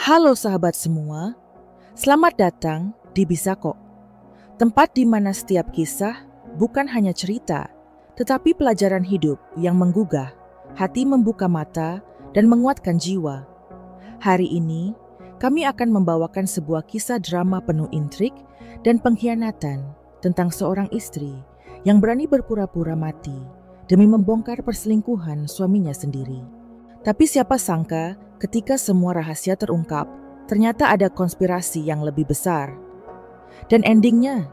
Halo sahabat semua, selamat datang di Bisa Kok, tempat di mana setiap kisah bukan hanya cerita, tetapi pelajaran hidup yang menggugah, hati membuka mata, dan menguatkan jiwa. Hari ini, kami akan membawakan sebuah kisah drama penuh intrik dan pengkhianatan tentang seorang istri yang berani berpura-pura mati demi membongkar perselingkuhan suaminya sendiri. Tapi siapa sangka ketika semua rahasia terungkap, ternyata ada konspirasi yang lebih besar. Dan endingnya,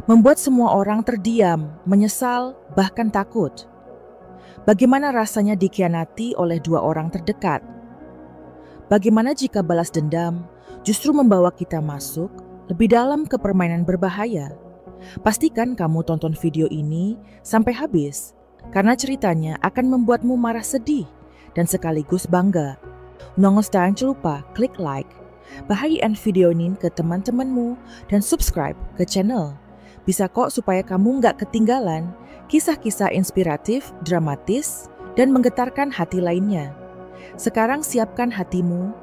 membuat semua orang terdiam, menyesal, bahkan takut. Bagaimana rasanya dikhianati oleh dua orang terdekat? Bagaimana jika balas dendam justru membawa kita masuk lebih dalam ke permainan berbahaya? Pastikan kamu tonton video ini sampai habis, karena ceritanya akan membuatmu marah sedih dan sekaligus bangga. Nongos jangan lupa klik like, bahagian video ini ke teman-temanmu, dan subscribe ke channel Bisa Kok supaya kamu nggak ketinggalan kisah-kisah inspiratif, dramatis, dan menggetarkan hati lainnya. Sekarang siapkan hatimu,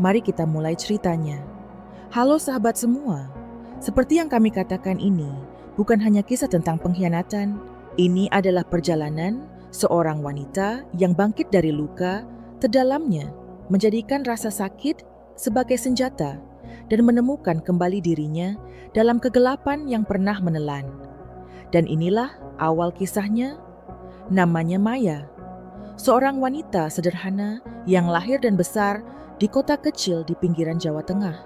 mari kita mulai ceritanya. Halo sahabat semua, seperti yang kami katakan ini bukan hanya kisah tentang pengkhianatan, ini adalah perjalanan seorang wanita yang bangkit dari luka terdalamnya, menjadikan rasa sakit sebagai senjata dan menemukan kembali dirinya dalam kegelapan yang pernah menelan. Dan inilah awal kisahnya. Namanya Maya, seorang wanita sederhana yang lahir dan besar di kota kecil di pinggiran Jawa Tengah.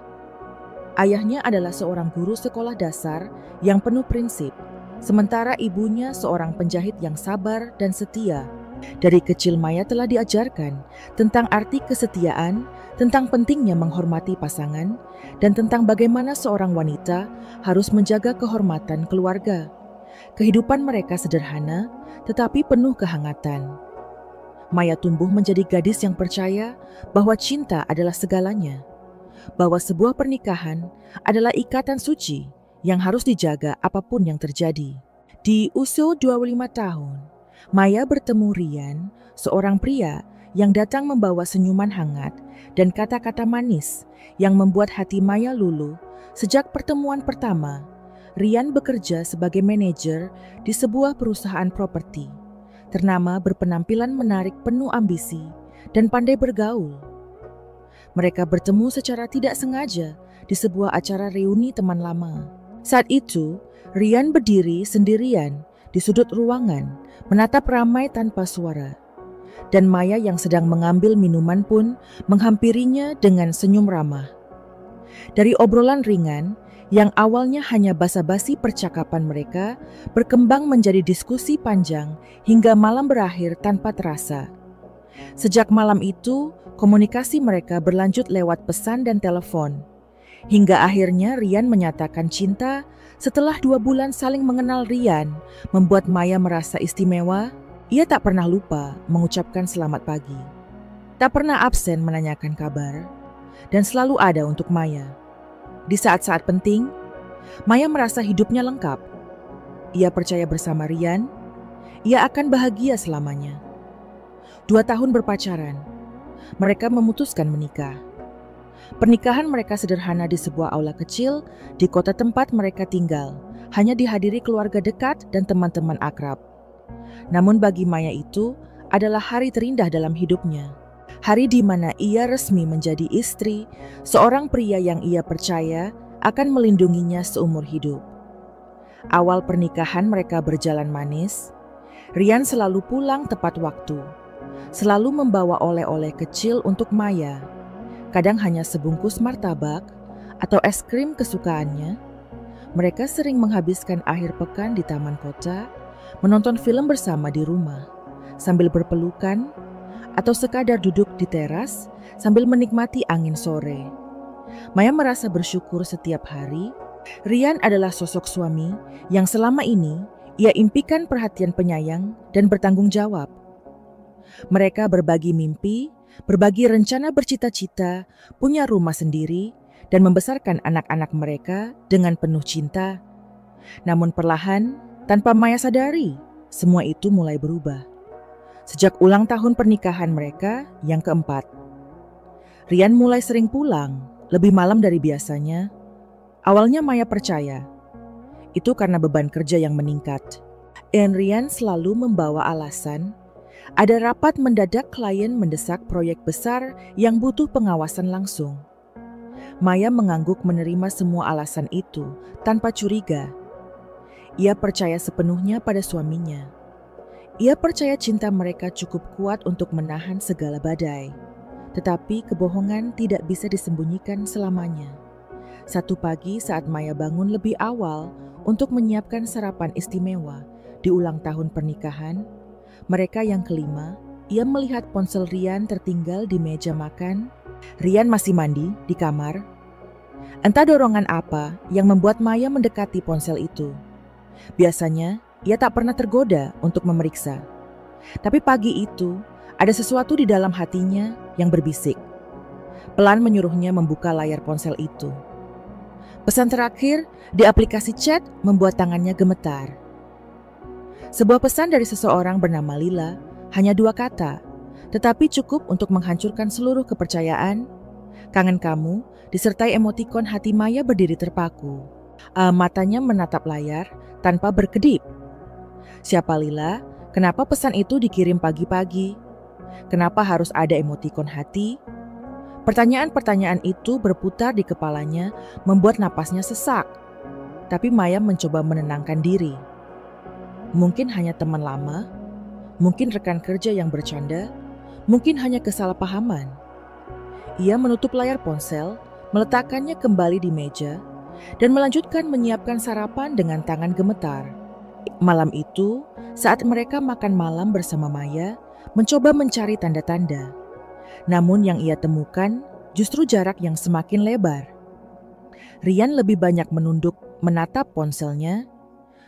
Ayahnya adalah seorang guru sekolah dasar yang penuh prinsip, sementara ibunya seorang penjahit yang sabar dan setia. Dari kecil Maya telah diajarkan tentang arti kesetiaan, tentang pentingnya menghormati pasangan, dan tentang bagaimana seorang wanita harus menjaga kehormatan keluarga. Kehidupan mereka sederhana, tetapi penuh kehangatan. Maya tumbuh menjadi gadis yang percaya bahwa cinta adalah segalanya, bahwa sebuah pernikahan adalah ikatan suci yang harus dijaga apapun yang terjadi. Di usia 25 tahun, Maya bertemu Rian, seorang pria yang datang membawa senyuman hangat dan kata-kata manis yang membuat hati Maya luluh. Sejak pertemuan pertama, Rian bekerja sebagai manajer di sebuah perusahaan properti, ternama berpenampilan menarik, penuh ambisi, dan pandai bergaul. Mereka bertemu secara tidak sengaja di sebuah acara reuni teman lama. Saat itu, Rian berdiri sendirian di sudut ruangan, menatap ramai tanpa suara. Dan Maya yang sedang mengambil minuman pun menghampirinya dengan senyum ramah. Dari obrolan ringan, yang awalnya hanya basa-basi percakapan mereka, berkembang menjadi diskusi panjang hingga malam berakhir tanpa terasa. Sejak malam itu, komunikasi mereka berlanjut lewat pesan dan telepon. Hingga akhirnya Rian menyatakan cinta. Setelah 2 bulan saling mengenal, Rian membuat Maya merasa istimewa. Ia tak pernah lupa mengucapkan selamat pagi, tak pernah absen menanyakan kabar, dan selalu ada untuk Maya. Di saat-saat penting, Maya merasa hidupnya lengkap. Ia percaya bersama Rian, ia akan bahagia selamanya. 2 tahun berpacaran, mereka memutuskan menikah. Pernikahan mereka sederhana di sebuah aula kecil di kota tempat mereka tinggal, hanya dihadiri keluarga dekat dan teman-teman akrab. Namun bagi Maya itu adalah hari terindah dalam hidupnya. Hari di mana ia resmi menjadi istri seorang pria yang ia percaya akan melindunginya seumur hidup. Awal pernikahan mereka berjalan manis. Rian selalu pulang tepat waktu, selalu membawa oleh-oleh kecil untuk Maya. Kadang hanya sebungkus martabak atau es krim kesukaannya. Mereka sering menghabiskan akhir pekan di taman kota, menonton film bersama di rumah, sambil berpelukan, atau sekadar duduk di teras sambil menikmati angin sore. Maya merasa bersyukur setiap hari. Rian adalah sosok suami yang selama ini ia impikan perhatian penyayang dan bertanggung jawab. Mereka berbagi mimpi, berbagi rencana, bercita-cita, punya rumah sendiri, dan membesarkan anak-anak mereka dengan penuh cinta. Namun perlahan, tanpa Maya sadari, semua itu mulai berubah. Sejak ulang tahun pernikahan mereka yang keempat, Rian mulai sering pulang, lebih malam dari biasanya. Awalnya Maya percaya, itu karena beban kerja yang meningkat. Dan Rian selalu membawa alasan, ada rapat mendadak klien mendesak proyek besar yang butuh pengawasan langsung. Maya mengangguk menerima semua alasan itu tanpa curiga. Ia percaya sepenuhnya pada suaminya. Ia percaya cinta mereka cukup kuat untuk menahan segala badai. Tetapi kebohongan tidak bisa disembunyikan selamanya. Satu pagi saat Maya bangun lebih awal untuk menyiapkan sarapan istimewa di ulang tahun pernikahan, mereka yang kelima, ia melihat ponsel Rian tertinggal di meja makan. Rian masih mandi di kamar. Entah dorongan apa yang membuat Maya mendekati ponsel itu. Biasanya, ia tak pernah tergoda untuk memeriksa. Tapi pagi itu, ada sesuatu di dalam hatinya yang berbisik. Pelan menyuruhnya membuka layar ponsel itu. Pesan terakhir di aplikasi chat membuat tangannya gemetar. Sebuah pesan dari seseorang bernama Lila, hanya 2 kata, tetapi cukup untuk menghancurkan seluruh kepercayaan. Kangen kamu, disertai emotikon hati Maya berdiri terpaku. Matanya menatap layar tanpa berkedip. Siapa Lila? Kenapa pesan itu dikirim pagi-pagi? Kenapa harus ada emotikon hati? Pertanyaan-pertanyaan itu berputar di kepalanya, membuat napasnya sesak. Tapi Maya mencoba menenangkan diri. Mungkin hanya teman lama, mungkin rekan kerja yang bercanda, mungkin hanya kesalahpahaman. Ia menutup layar ponsel, meletakkannya kembali di meja, dan melanjutkan menyiapkan sarapan dengan tangan gemetar. Malam itu, saat mereka makan malam bersama Maya, mencoba mencari tanda-tanda. Namun yang ia temukan justru jarak yang semakin lebar. Rian lebih banyak menunduk menatap ponselnya,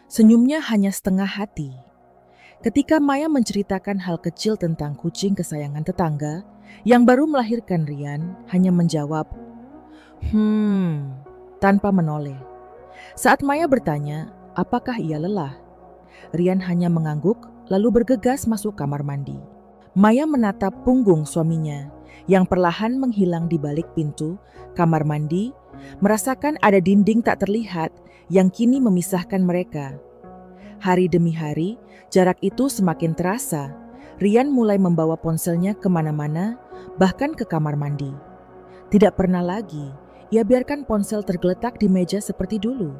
senyumnya hanya setengah hati. Ketika Maya menceritakan hal kecil tentang kucing kesayangan tetangga yang baru melahirkan, Rian hanya menjawab, tanpa menoleh. Saat Maya bertanya, apakah ia lelah? Rian hanya mengangguk lalu bergegas masuk kamar mandi. Maya menatap punggung suaminya yang perlahan menghilang di balik pintu kamar mandi, merasakan ada dinding tak terlihat yang kini memisahkan mereka. Hari demi hari, jarak itu semakin terasa. Rian mulai membawa ponselnya kemana-mana, bahkan ke kamar mandi. Tidak pernah lagi ia biarkan ponsel tergeletak di meja seperti dulu.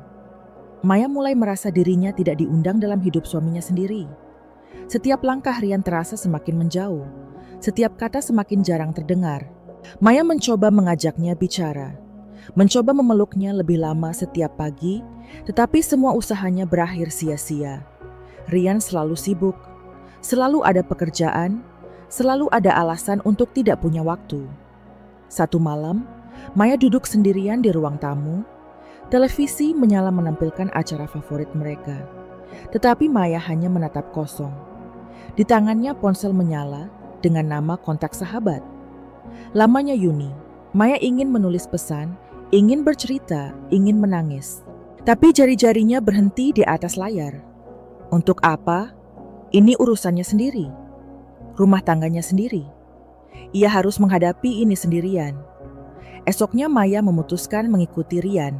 Maya mulai merasa dirinya tidak diundang dalam hidup suaminya sendiri. Setiap langkah Rian terasa semakin menjauh. Setiap kata semakin jarang terdengar. Maya mencoba mengajaknya bicara. Mencoba memeluknya lebih lama setiap pagi, tetapi semua usahanya berakhir sia-sia. Rian selalu sibuk. Selalu ada pekerjaan. Selalu ada alasan untuk tidak punya waktu. Satu malam, Maya duduk sendirian di ruang tamu. Televisi menyala menampilkan acara favorit mereka. Tetapi Maya hanya menatap kosong. Di tangannya ponsel menyala dengan nama kontak sahabat. Lamanya Yuni, Maya ingin menulis pesan, ingin bercerita, ingin menangis. Tapi jari-jarinya berhenti di atas layar. Untuk apa? Ini urusannya sendiri. Rumah tangganya sendiri. Ia harus menghadapi ini sendirian. Esoknya Maya memutuskan mengikuti Rian.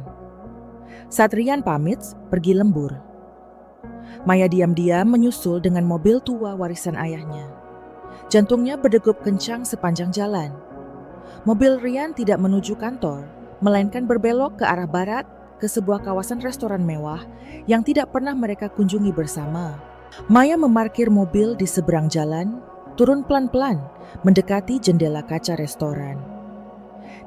Saat Rian pamit, pergi lembur. Maya diam-diam menyusul dengan mobil tua warisan ayahnya. Jantungnya berdegup kencang sepanjang jalan. Mobil Rian tidak menuju kantor, melainkan berbelok ke arah barat ke sebuah kawasan restoran mewah yang tidak pernah mereka kunjungi bersama. Maya memarkir mobil di seberang jalan, turun pelan-pelan mendekati jendela kaca restoran.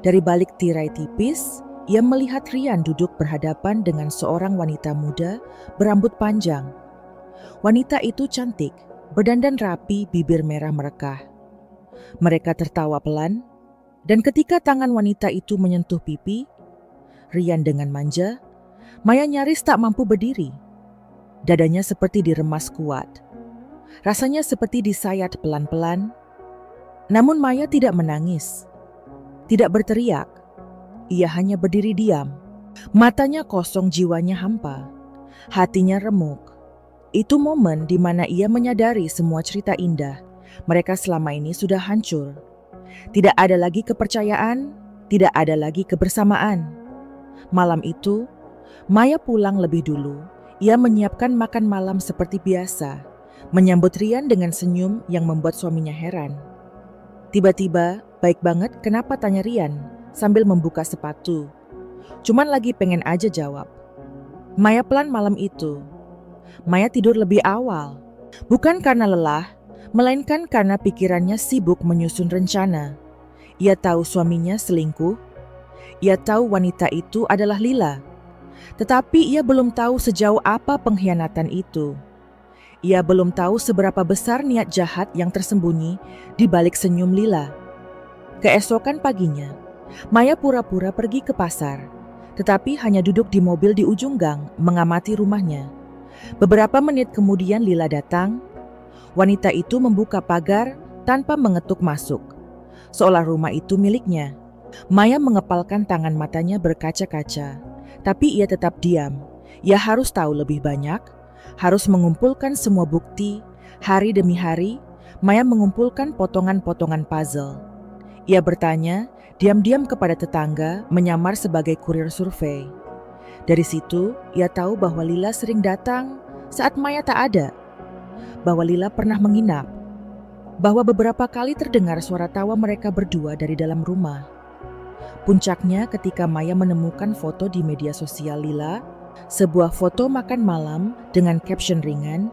Dari balik tirai tipis, ia melihat Rian duduk berhadapan dengan seorang wanita muda berambut panjang. Wanita itu cantik, berdandan rapi, bibir merah merekah. Mereka tertawa pelan, dan ketika tangan wanita itu menyentuh pipi Rian dengan manja, Maya nyaris tak mampu berdiri. Dadanya seperti diremas kuat. Rasanya seperti disayat pelan-pelan. Namun Maya tidak menangis, tidak berteriak. Ia hanya berdiri diam. Matanya kosong, jiwanya hampa. Hatinya remuk. Itu momen di mana ia menyadari semua cerita indah mereka selama ini sudah hancur. Tidak ada lagi kepercayaan, tidak ada lagi kebersamaan. Malam itu, Maya pulang lebih dulu. Ia menyiapkan makan malam seperti biasa, menyambut Rian dengan senyum yang membuat suaminya heran. Tiba-tiba, baik banget kenapa tanya Rian sambil membuka sepatu. Cuman lagi pengen aja jawab. Maya pelan malam itu. Maya tidur lebih awal. Bukan karena lelah, melainkan karena pikirannya sibuk menyusun rencana. Ia tahu suaminya selingkuh. Ia tahu wanita itu adalah Lila. Tetapi ia belum tahu sejauh apa pengkhianatan itu. Ia belum tahu seberapa besar niat jahat yang tersembunyi di balik senyum Lila. Keesokan paginya, Maya pura-pura pergi ke pasar, tetapi hanya duduk di mobil di ujung gang mengamati rumahnya. Beberapa menit kemudian Lila datang. Wanita itu membuka pagar tanpa mengetuk masuk, seolah rumah itu miliknya. Maya mengepalkan tangan matanya berkaca-kaca, tapi ia tetap diam. Ia harus tahu lebih banyak, harus mengumpulkan semua bukti. Hari demi hari, Maya mengumpulkan potongan-potongan puzzle. Ia bertanya diam-diam kepada tetangga, menyamar sebagai kurir survei. Dari situ, ia tahu bahwa Lila sering datang saat Maya tak ada, bahwa Lila pernah menginap, bahwa beberapa kali terdengar suara tawa mereka berdua dari dalam rumah. Puncaknya ketika Maya menemukan foto di media sosial Lila, sebuah foto makan malam dengan caption ringan,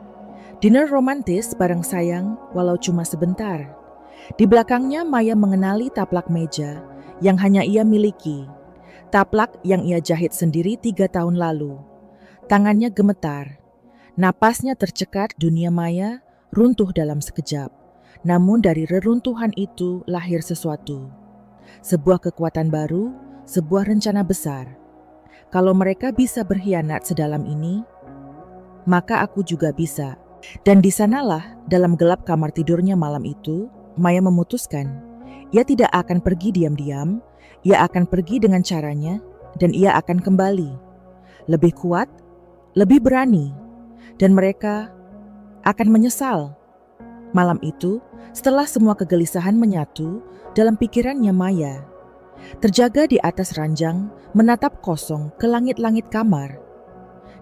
"Dinner romantis bareng sayang walau cuma sebentar." Di belakangnya Maya mengenali taplak meja yang hanya ia miliki. Taplak yang ia jahit sendiri 3 tahun lalu. Tangannya gemetar. Napasnya tercekat, dunia Maya runtuh dalam sekejap. Namun dari reruntuhan itu lahir sesuatu. Sebuah kekuatan baru, sebuah rencana besar. Kalau mereka bisa berkhianat sedalam ini, maka aku juga bisa. Dan di sanalah, dalam gelap kamar tidurnya malam itu, Maya memutuskan, ia tidak akan pergi diam-diam, ia akan pergi dengan caranya, dan ia akan kembali. Lebih kuat, lebih berani, dan mereka akan menyesal. Malam itu, setelah semua kegelisahan menyatu dalam pikirannya Maya, terjaga di atas ranjang, menatap kosong ke langit-langit kamar.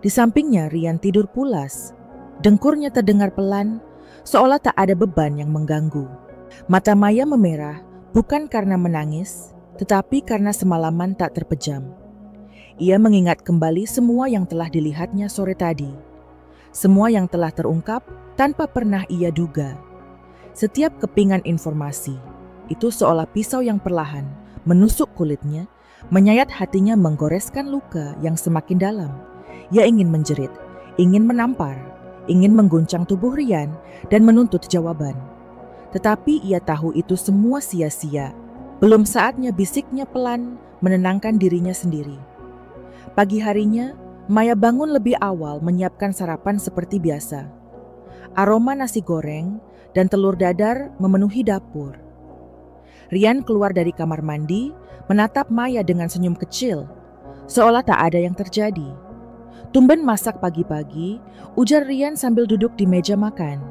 Di sampingnya Rian tidur pulas, dengkurnya terdengar pelan, seolah tak ada beban yang mengganggu. Mata Maya memerah, bukan karena menangis, tetapi karena semalaman tak terpejam. Ia mengingat kembali semua yang telah dilihatnya sore tadi. Semua yang telah terungkap tanpa pernah ia duga. Setiap kepingan informasi, itu seolah pisau yang perlahan menusuk kulitnya, menyayat hatinya, menggoreskan luka yang semakin dalam. Ia ingin menjerit, ingin menampar, ingin mengguncang tubuh Rian dan menuntut jawaban. Tetapi ia tahu itu semua sia-sia. Belum saatnya, bisiknya pelan menenangkan dirinya sendiri. Pagi harinya, Maya bangun lebih awal menyiapkan sarapan seperti biasa. Aroma nasi goreng dan telur dadar memenuhi dapur. Rian keluar dari kamar mandi, menatap Maya dengan senyum kecil, seolah tak ada yang terjadi. "Tumben masak pagi-pagi," ujar Rian sambil duduk di meja makan.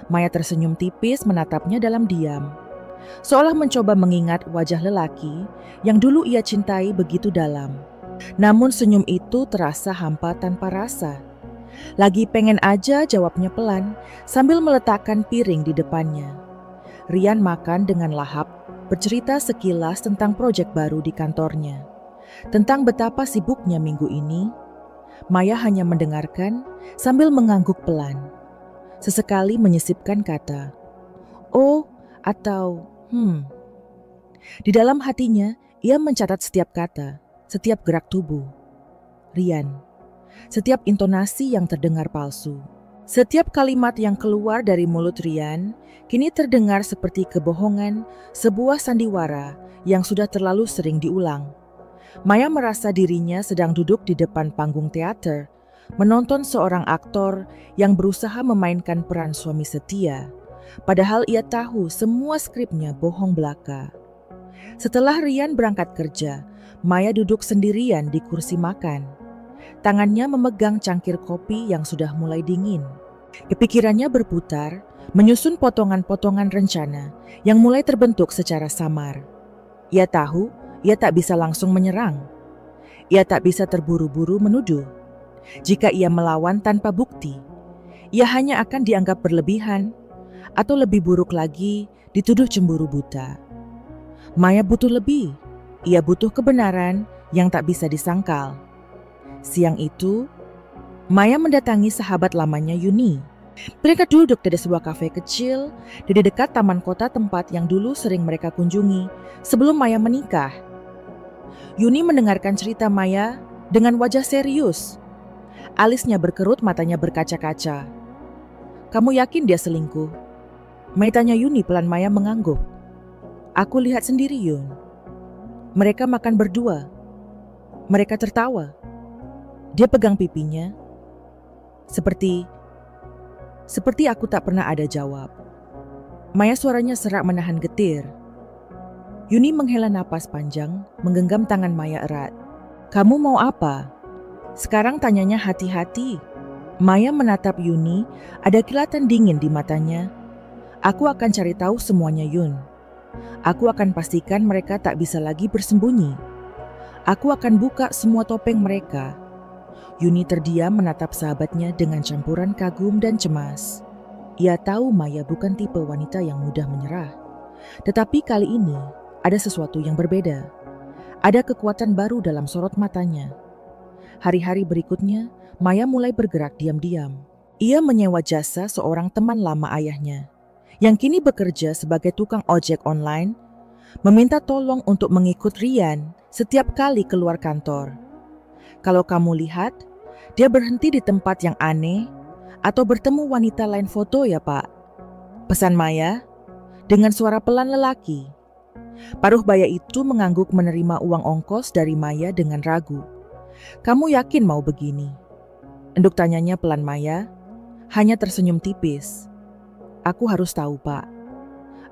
Maya tersenyum tipis menatapnya dalam diam, seolah mencoba mengingat wajah lelaki yang dulu ia cintai begitu dalam. Namun senyum itu terasa hampa tanpa rasa. "Lagi pengen aja," jawabnya pelan sambil meletakkan piring di depannya. Rian makan dengan lahap, bercerita sekilas tentang proyek baru di kantornya, tentang betapa sibuknya minggu ini. Maya hanya mendengarkan sambil mengangguk pelan. Sesekali menyisipkan kata, "Oh," atau Di dalam hatinya, ia mencatat setiap kata, setiap gerak tubuh. Rian. Setiap intonasi yang terdengar palsu. Setiap kalimat yang keluar dari mulut Rian kini terdengar seperti kebohongan, sebuah sandiwara yang sudah terlalu sering diulang. Maya merasa dirinya sedang duduk di depan panggung teater, menonton seorang aktor yang berusaha memainkan peran suami setia, padahal ia tahu semua skripnya bohong belaka. Setelah Rian berangkat kerja, Maya duduk sendirian di kursi makan. Tangannya memegang cangkir kopi yang sudah mulai dingin. Kepikirannya berputar, menyusun potongan-potongan rencana yang mulai terbentuk secara samar. Ia tahu ia tak bisa langsung menyerang. Ia tak bisa terburu-buru menuduh. Jika ia melawan tanpa bukti, ia hanya akan dianggap berlebihan, atau lebih buruk lagi, dituduh cemburu buta. Maya butuh lebih. Ia butuh kebenaran yang tak bisa disangkal. Siang itu, Maya mendatangi sahabat lamanya Yuni. Mereka duduk di sebuah kafe kecil di dekat taman kota, tempat yang dulu sering mereka kunjungi sebelum Maya menikah. Yuni mendengarkan cerita Maya dengan wajah serius. Alisnya berkerut, matanya berkaca-kaca. "Kamu yakin dia selingkuh?" Maya tanya Yuni pelan. Maya mengangguk. "Aku lihat sendiri, Yun. Mereka makan berdua. Mereka tertawa." Dia pegang pipinya. Seperti aku tak pernah ada jawab. Maya suaranya serak menahan getir. Yuni menghela napas panjang, menggenggam tangan Maya erat. "Kamu mau apa?" Sekarang tanyanya hati-hati. Maya menatap Yuni, ada kilatan dingin di matanya. "Aku akan cari tahu semuanya, Yun. Aku akan pastikan mereka tak bisa lagi bersembunyi. Aku akan buka semua topeng mereka." Yuni terdiam menatap sahabatnya dengan campuran kagum dan cemas. Ia tahu Maya bukan tipe wanita yang mudah menyerah. Tetapi kali ini ada sesuatu yang berbeda. Ada kekuatan baru dalam sorot matanya. Hari-hari berikutnya, Maya mulai bergerak diam-diam. Ia menyewa jasa seorang teman lama ayahnya, yang kini bekerja sebagai tukang ojek online, meminta tolong untuk mengikut Rian setiap kali keluar kantor. "Kalau kamu lihat, dia berhenti di tempat yang aneh atau bertemu wanita lain foto ya, Pak," pesan Maya dengan suara pelan lelaki. Paruh baya itu mengangguk menerima uang ongkos dari Maya dengan ragu. "Kamu yakin mau begini?" Enduk tanyanya pelan. Maya hanya tersenyum tipis. "Aku harus tahu, Pak.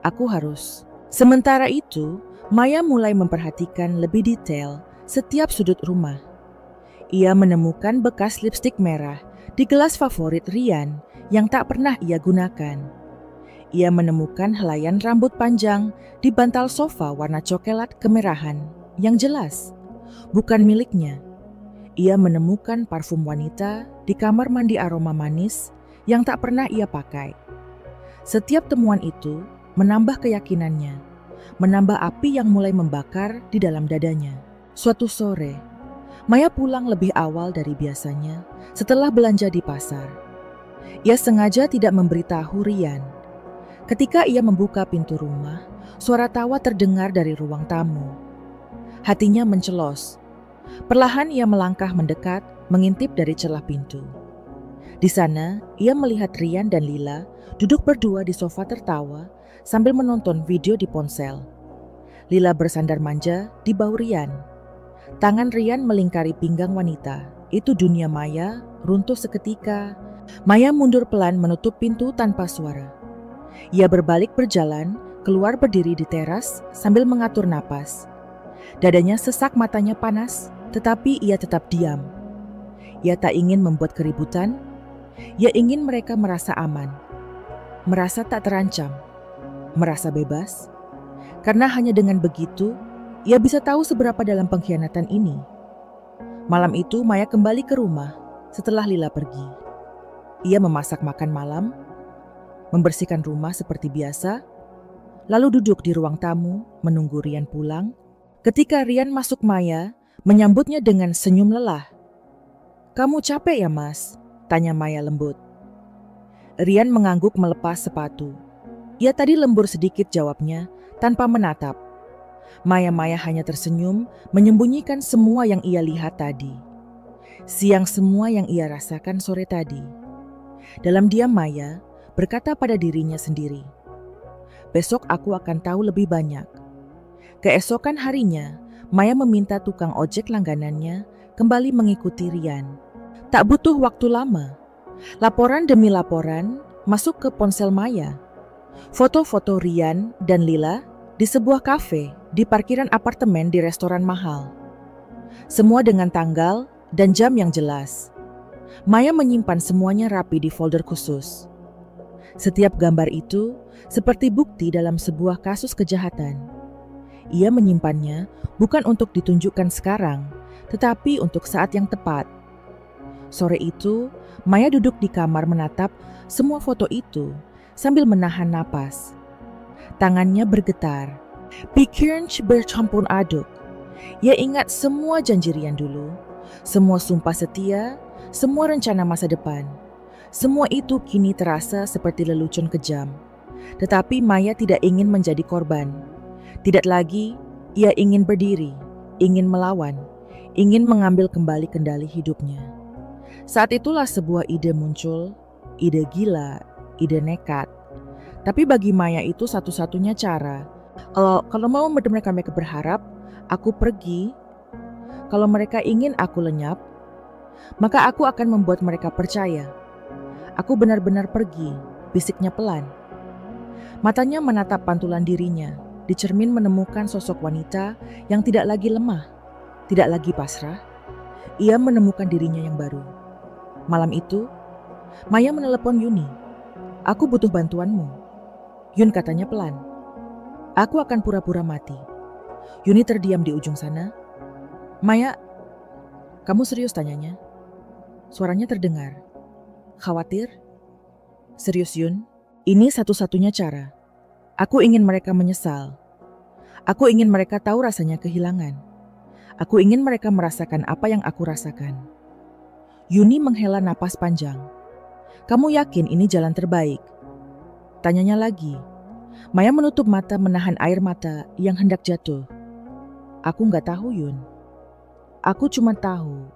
Aku harus." Sementara itu, Maya mulai memperhatikan lebih detail setiap sudut rumah. Ia menemukan bekas lipstik merah di gelas favorit Rian yang tak pernah ia gunakan. Ia menemukan helaian rambut panjang di bantal sofa warna coklat kemerahan yang jelas bukan miliknya. Ia menemukan parfum wanita di kamar mandi aroma manis yang tak pernah ia pakai. Setiap temuan itu menambah keyakinannya, menambah api yang mulai membakar di dalam dadanya. Suatu sore, Maya pulang lebih awal dari biasanya setelah belanja di pasar. Ia sengaja tidak memberitahu Rian. Ketika ia membuka pintu rumah, suara tawa terdengar dari ruang tamu. Hatinya mencelos. Perlahan ia melangkah mendekat, mengintip dari celah pintu. Di sana, ia melihat Rian dan Lila duduk berdua di sofa tertawa sambil menonton video di ponsel. Lila bersandar manja di bahu Rian. Tangan Rian melingkari pinggang wanita. Itu dunia Maya runtuh seketika. Maya mundur pelan menutup pintu tanpa suara. Ia berbalik berjalan, keluar berdiri di teras sambil mengatur napas. Dadanya sesak, matanya panas, tetapi ia tetap diam. Ia tak ingin membuat keributan. Ia ingin mereka merasa aman, merasa tak terancam, merasa bebas. Karena hanya dengan begitu, ia bisa tahu seberapa dalam pengkhianatan ini. Malam itu Maya kembali ke rumah setelah Lila pergi. Ia memasak makan malam, membersihkan rumah seperti biasa, lalu duduk di ruang tamu menunggu Rian pulang. Ketika Rian masuk, Maya menyambutnya dengan senyum lelah. "Kamu capek ya, Mas?" tanya Maya lembut. Rian mengangguk melepas sepatu. Ia tadi lembur sedikit, jawabnya tanpa menatap. Maya hanya tersenyum, menyembunyikan semua yang ia lihat tadi. Siang, semua yang ia rasakan sore tadi. Dalam diam Maya berkata pada dirinya sendiri, "Besok aku akan tahu lebih banyak." Keesokan harinya, Maya meminta tukang ojek langganannya kembali mengikuti Rian. Tak butuh waktu lama, laporan demi laporan masuk ke ponsel Maya. Foto-foto Rian dan Lila di sebuah kafe, di parkiran apartemen, di restoran mahal. Semua dengan tanggal dan jam yang jelas. Maya menyimpan semuanya rapi di folder khusus. Setiap gambar itu seperti bukti dalam sebuah kasus kejahatan. Ia menyimpannya bukan untuk ditunjukkan sekarang, tetapi untuk saat yang tepat. Sore itu, Maya duduk di kamar menatap semua foto itu sambil menahan napas. Tangannya bergetar. Pikirannya bercampur aduk. Ia ingat semua janji Rian dulu, semua sumpah setia, semua rencana masa depan. Semua itu kini terasa seperti lelucon kejam. Tetapi Maya tidak ingin menjadi korban. Tidak lagi, ia ingin berdiri, ingin melawan, ingin mengambil kembali kendali hidupnya. Saat itulah sebuah ide muncul, ide gila, ide nekat. Tapi bagi Maya itu satu-satunya cara. Kalau mau mereka berharap, aku pergi. Kalau mereka ingin aku lenyap, maka aku akan membuat mereka percaya. Aku benar-benar pergi, bisiknya pelan. Matanya menatap pantulan dirinya. Di cermin menemukan sosok wanita yang tidak lagi lemah, tidak lagi pasrah. Ia menemukan dirinya yang baru. Malam itu, Maya menelepon Yuni. Aku butuh bantuanmu. Yun katanya pelan. Aku akan pura-pura mati. Yuni terdiam di ujung sana. Maya, kamu serius tanyanya? Suaranya terdengar. Khawatir? Serius Yun, ini satu-satunya cara. Aku ingin mereka menyesal. Aku ingin mereka tahu rasanya kehilangan. Aku ingin mereka merasakan apa yang aku rasakan. Yuni menghela napas panjang. Kamu yakin ini jalan terbaik? Tanyanya lagi. Maya menutup mata menahan air mata yang hendak jatuh. Aku nggak tahu Yun. Aku cuma tahu.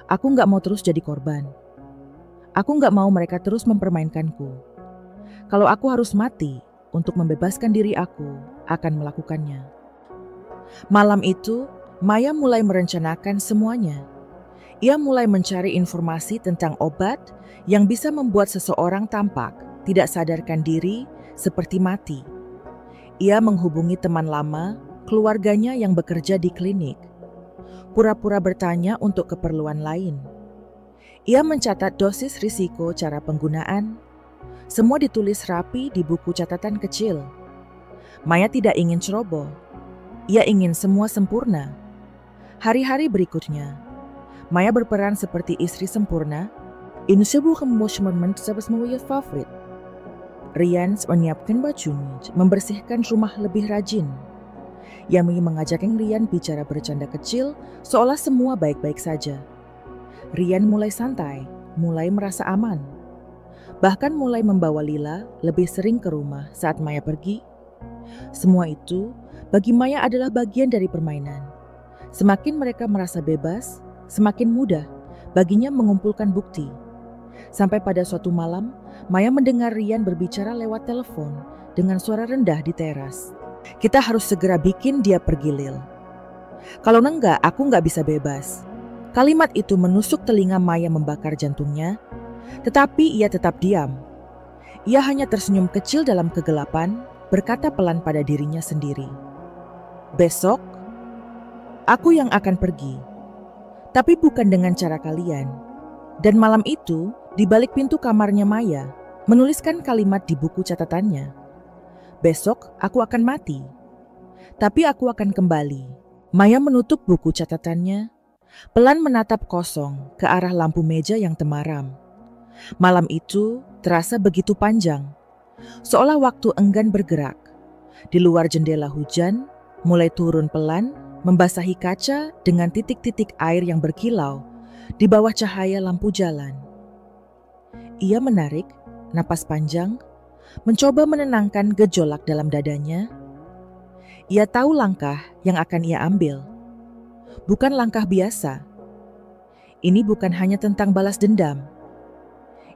Aku nggak mau terus jadi korban. Aku nggak mau mereka terus mempermainkanku. Kalau aku harus mati untuk membebaskan diri aku, akan melakukannya. Malam itu, Maya mulai merencanakan semuanya. Ia mulai mencari informasi tentang obat yang bisa membuat seseorang tampak tidak sadarkan diri seperti mati. Ia menghubungi teman lama, keluarganya yang bekerja di klinik. Pura-pura bertanya untuk keperluan lain. Ia mencatat dosis risiko, cara penggunaan. Semua ditulis rapi di buku catatan kecil. Maya tidak ingin ceroboh. Ia ingin semua sempurna. Hari-hari berikutnya, Maya berperan seperti istri sempurna. In sebuah momen sebagai favorit. Rian menyiapkan bajunya, membersihkan rumah lebih rajin. Yami mengajak Rian bicara bercanda kecil, seolah semua baik-baik saja. Rian mulai santai, mulai merasa aman. Bahkan mulai membawa Lila lebih sering ke rumah saat Maya pergi. Semua itu bagi Maya adalah bagian dari permainan. Semakin mereka merasa bebas, semakin mudah baginya mengumpulkan bukti. Sampai pada suatu malam, Maya mendengar Rian berbicara lewat telepon dengan suara rendah di teras. Kita harus segera bikin dia pergi, Lil. Kalau enggak, aku nggak bisa bebas. Kalimat itu menusuk telinga Maya membakar jantungnya. Tetapi ia tetap diam. Ia hanya tersenyum kecil dalam kegelapan, berkata pelan pada dirinya sendiri. Besok, aku yang akan pergi. Tapi bukan dengan cara kalian. Dan malam itu, di balik pintu kamarnya Maya, menuliskan kalimat di buku catatannya. Besok, aku akan mati. Tapi aku akan kembali. Maya menutup buku catatannya, pelan menatap kosong ke arah lampu meja yang temaram. Malam itu terasa begitu panjang, seolah waktu enggan bergerak. Di luar jendela hujan mulai turun pelan, membasahi kaca dengan titik-titik air yang berkilau di bawah cahaya lampu jalan. Ia menarik napas panjang, mencoba menenangkan gejolak dalam dadanya. Ia tahu langkah yang akan ia ambil. Bukan langkah biasa. Ini bukan hanya tentang balas dendam.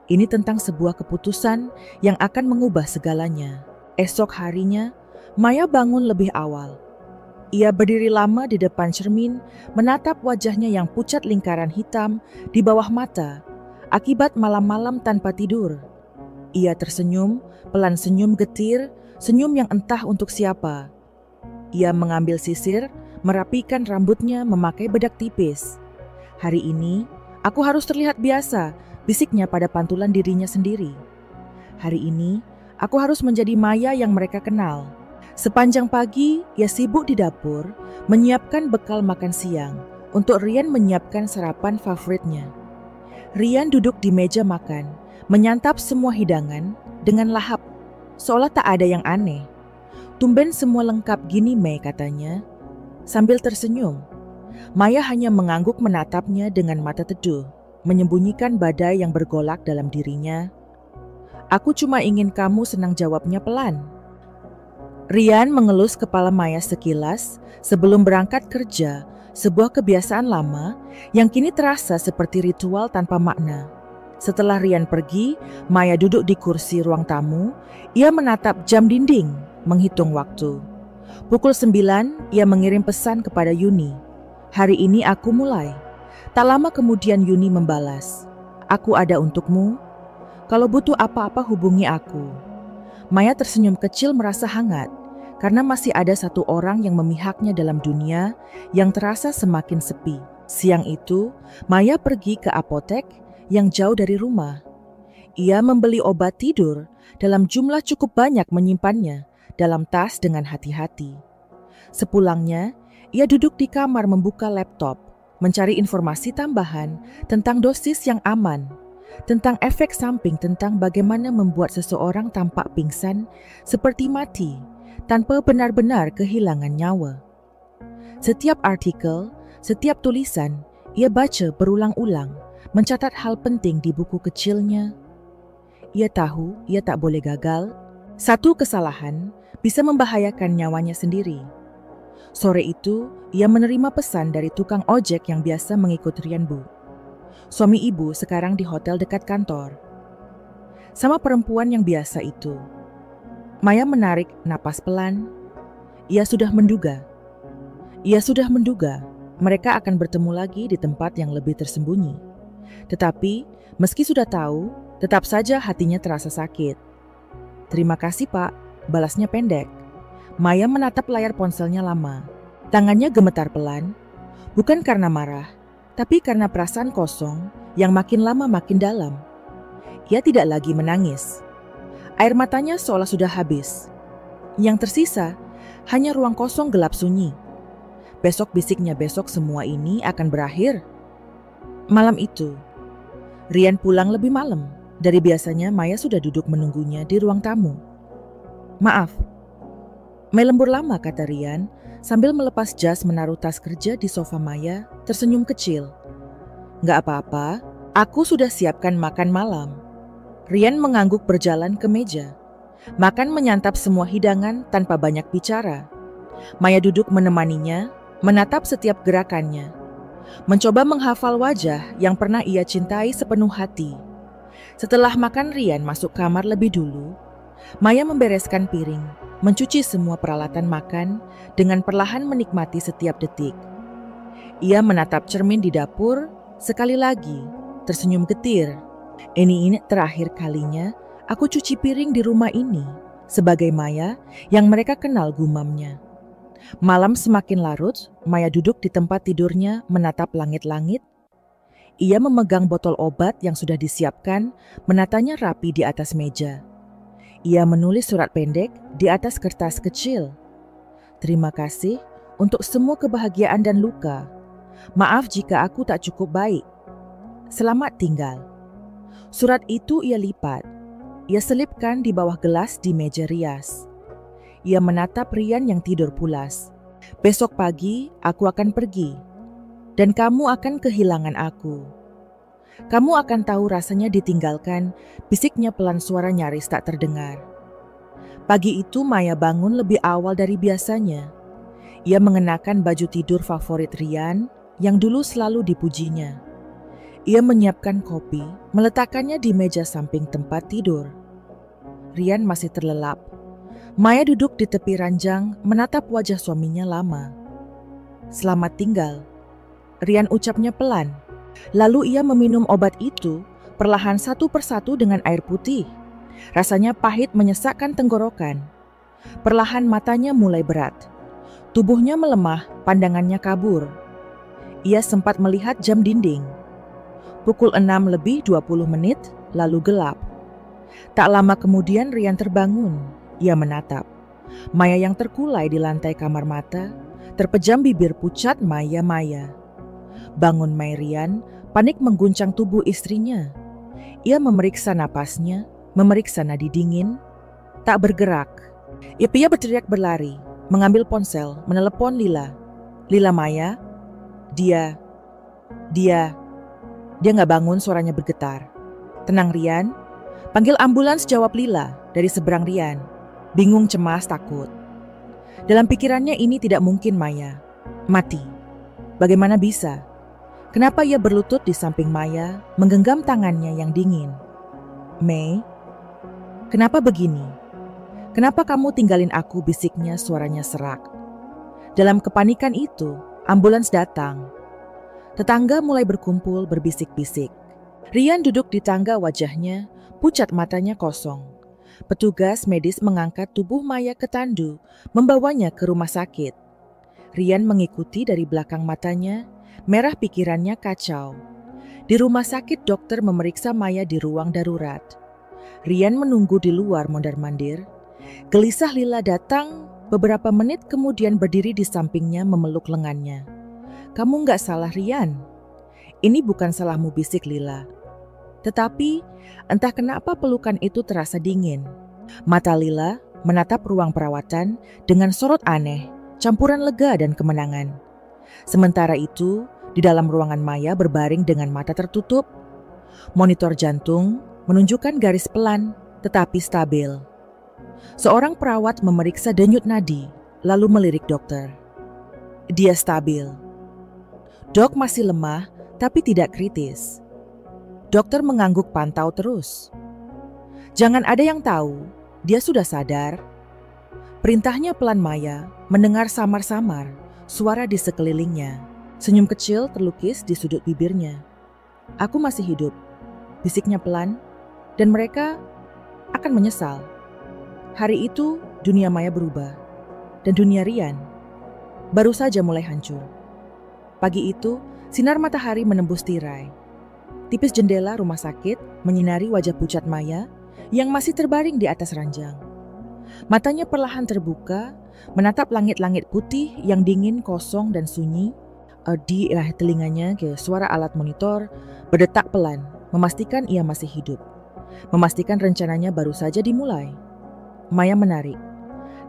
Ini tentang sebuah keputusan yang akan mengubah segalanya. Esok harinya, Maya bangun lebih awal. Ia berdiri lama di depan cermin, menatap wajahnya yang pucat lingkaran hitam di bawah mata, akibat malam-malam tanpa tidur. Ia tersenyum, pelan senyum getir, senyum yang entah untuk siapa. Ia mengambil sisir, merapikan rambutnya memakai bedak tipis. Hari ini, aku harus terlihat biasa, bisiknya pada pantulan dirinya sendiri. Hari ini, aku harus menjadi Maya yang mereka kenal. Sepanjang pagi, ia sibuk di dapur, menyiapkan bekal makan siang untuk Rian menyiapkan sarapan favoritnya. Rian duduk di meja makan, menyantap semua hidangan dengan lahap, seolah tak ada yang aneh. Tumben semua lengkap gini, Mei, katanya, sambil tersenyum. Maya hanya mengangguk menatapnya dengan mata teduh, menyembunyikan badai yang bergolak dalam dirinya. Aku cuma ingin kamu senang, jawabnya pelan. Rian mengelus kepala Maya sekilas sebelum berangkat kerja, sebuah kebiasaan lama yang kini terasa seperti ritual tanpa makna. Setelah Rian pergi, Maya duduk di kursi ruang tamu. Ia menatap jam dinding, menghitung waktu. Pukul 9, ia mengirim pesan kepada Yuni. Hari ini aku mulai. Tak lama kemudian Yuni membalas. Aku ada untukmu. Kalau butuh apa-apa hubungi aku. Maya tersenyum kecil merasa hangat. Karena masih ada satu orang yang memihaknya dalam dunia yang terasa semakin sepi. Siang itu, Maya pergi ke apotek yang jauh dari rumah. Ia membeli obat tidur dalam jumlah cukup banyak, menyimpannya dalam tas dengan hati-hati. Sepulangnya, ia duduk di kamar membuka laptop, mencari informasi tambahan tentang dosis yang aman, tentang efek samping, tentang bagaimana membuat seseorang tampak pingsan seperti mati, tanpa benar-benar kehilangan nyawa. Setiap artikel, setiap tulisan, ia baca berulang-ulang, mencatat hal penting di buku kecilnya. Ia tahu ia tak boleh gagal. Satu kesalahan bisa membahayakan nyawanya sendiri. Sore itu, ia menerima pesan dari tukang ojek yang biasa mengikut Rian Bu. Suami ibu sekarang di hotel dekat kantor. Sama perempuan yang biasa itu. Maya menarik napas pelan. Ia sudah menduga mereka akan bertemu lagi di tempat yang lebih tersembunyi. Tetapi, meski sudah tahu, tetap saja hatinya terasa sakit. Terima kasih, Pak, balasnya pendek. Maya menatap layar ponselnya lama. Tangannya gemetar pelan, bukan karena marah, tapi karena perasaan kosong yang makin lama makin dalam. Ia tidak lagi menangis. Air matanya seolah sudah habis. Yang tersisa hanya ruang kosong gelap sunyi. Besok, bisiknya, besok semua ini akan berakhir. Malam itu, Rian pulang lebih malam. Dari biasanya, Maya sudah duduk menunggunya di ruang tamu. Maaf, Mei lembur lama, kata Rian, sambil melepas jas menaruh tas kerja di sofa. Maya tersenyum kecil. Nggak apa-apa, aku sudah siapkan makan malam. Rian mengangguk berjalan ke meja. Makan menyantap semua hidangan tanpa banyak bicara. Maya duduk menemaninya, menatap setiap gerakannya. Mencoba menghafal wajah yang pernah ia cintai sepenuh hati. Setelah makan, Rian masuk kamar lebih dulu. Maya membereskan piring, mencuci semua peralatan makan dengan perlahan menikmati setiap detik. Ia menatap cermin di dapur, sekali lagi tersenyum getir. Ini terakhir kalinya aku cuci piring di rumah ini, sebagai Maya yang mereka kenal, gumamnya. Malam semakin larut, Maya duduk di tempat tidurnya menatap langit-langit. Ia memegang botol obat yang sudah disiapkan, menatanya rapi di atas meja. Ia menulis surat pendek di atas kertas kecil. Terima kasih untuk semua kebahagiaan dan luka. Maaf jika aku tak cukup baik. Selamat tinggal. Surat itu ia lipat. Ia selipkan di bawah gelas di meja rias. Ia menatap Rian yang tidur pulas. Besok pagi aku akan pergi. Dan kamu akan kehilangan aku. Kamu akan tahu rasanya ditinggalkan, bisiknya pelan, suara nyaris tak terdengar. Pagi itu Maya bangun lebih awal dari biasanya. Ia mengenakan baju tidur favorit Rian yang dulu selalu dipujinya. Ia menyiapkan kopi, meletakkannya di meja samping tempat tidur. Rian masih terlelap. Maya duduk di tepi ranjang menatap wajah suaminya lama. Selamat tinggal, Rian ucapnya pelan. Lalu ia meminum obat itu perlahan satu persatu dengan air putih. Rasanya pahit menyesakkan tenggorokan. Perlahan matanya mulai berat. Tubuhnya melemah, pandangannya kabur. Ia sempat melihat jam dinding. Pukul 6 lebih 20 menit, lalu gelap. Tak lama kemudian Rian terbangun. Ia menatap Maya yang terkulai di lantai kamar mata, terpejam bibir pucat Maya. Bangun Rian, panik mengguncang tubuh istrinya. Ia memeriksa napasnya, memeriksa nadi dingin, tak bergerak. Ia berteriak berlari, mengambil ponsel, menelepon Lila. Lila Maya, dia nggak bangun, suaranya bergetar. Tenang Rian, panggil ambulans, jawab Lila dari seberang Rian. Bingung, cemas, takut. Dalam pikirannya ini tidak mungkin Maya mati. Bagaimana bisa? Kenapa ia berlutut di samping Maya, menggenggam tangannya yang dingin? Mei, kenapa begini? Kenapa kamu tinggalin aku, bisiknya, suaranya serak. Dalam kepanikan itu, ambulans datang. Tetangga mulai berkumpul berbisik-bisik. Rian duduk di tangga, wajahnya pucat, matanya kosong. Petugas medis mengangkat tubuh Maya ke tandu, membawanya ke rumah sakit. Rian mengikuti dari belakang matanya, merah, pikirannya kacau. Di rumah sakit dokter memeriksa Maya di ruang darurat. Rian menunggu di luar mondar-mandir. Gelisah Lila datang beberapa menit kemudian, berdiri di sampingnya memeluk lengannya. Kamu nggak salah Rian. Ini bukan salahmu, bisik Lila. Tetapi entah kenapa pelukan itu terasa dingin. Mata Lila menatap ruang perawatan dengan sorot aneh, campuran lega dan kemenangan. Sementara itu, di dalam ruangan Maya berbaring dengan mata tertutup. Monitor jantung menunjukkan garis pelan tetapi stabil. Seorang perawat memeriksa denyut nadi, lalu melirik dokter. Dia stabil. Dok, masih lemah tapi tidak kritis. Dokter mengangguk, pantau terus. Jangan ada yang tahu, dia sudah sadar. Perintahnya pelan. Maya mendengar samar-samar suara di sekelilingnya. Senyum kecil terlukis di sudut bibirnya. Aku masih hidup, bisiknya pelan, dan mereka akan menyesal. Hari itu dunia Maya berubah, dan dunia Rian baru saja mulai hancur. Pagi itu sinar matahari menembus tirai. Tipis jendela rumah sakit menyinari wajah pucat Maya yang masih terbaring di atas ranjang. Matanya perlahan terbuka, menatap langit-langit putih yang dingin, kosong dan sunyi. Di telinganya suara alat monitor berdetak pelan, memastikan ia masih hidup. Memastikan rencananya baru saja dimulai. Maya menarik.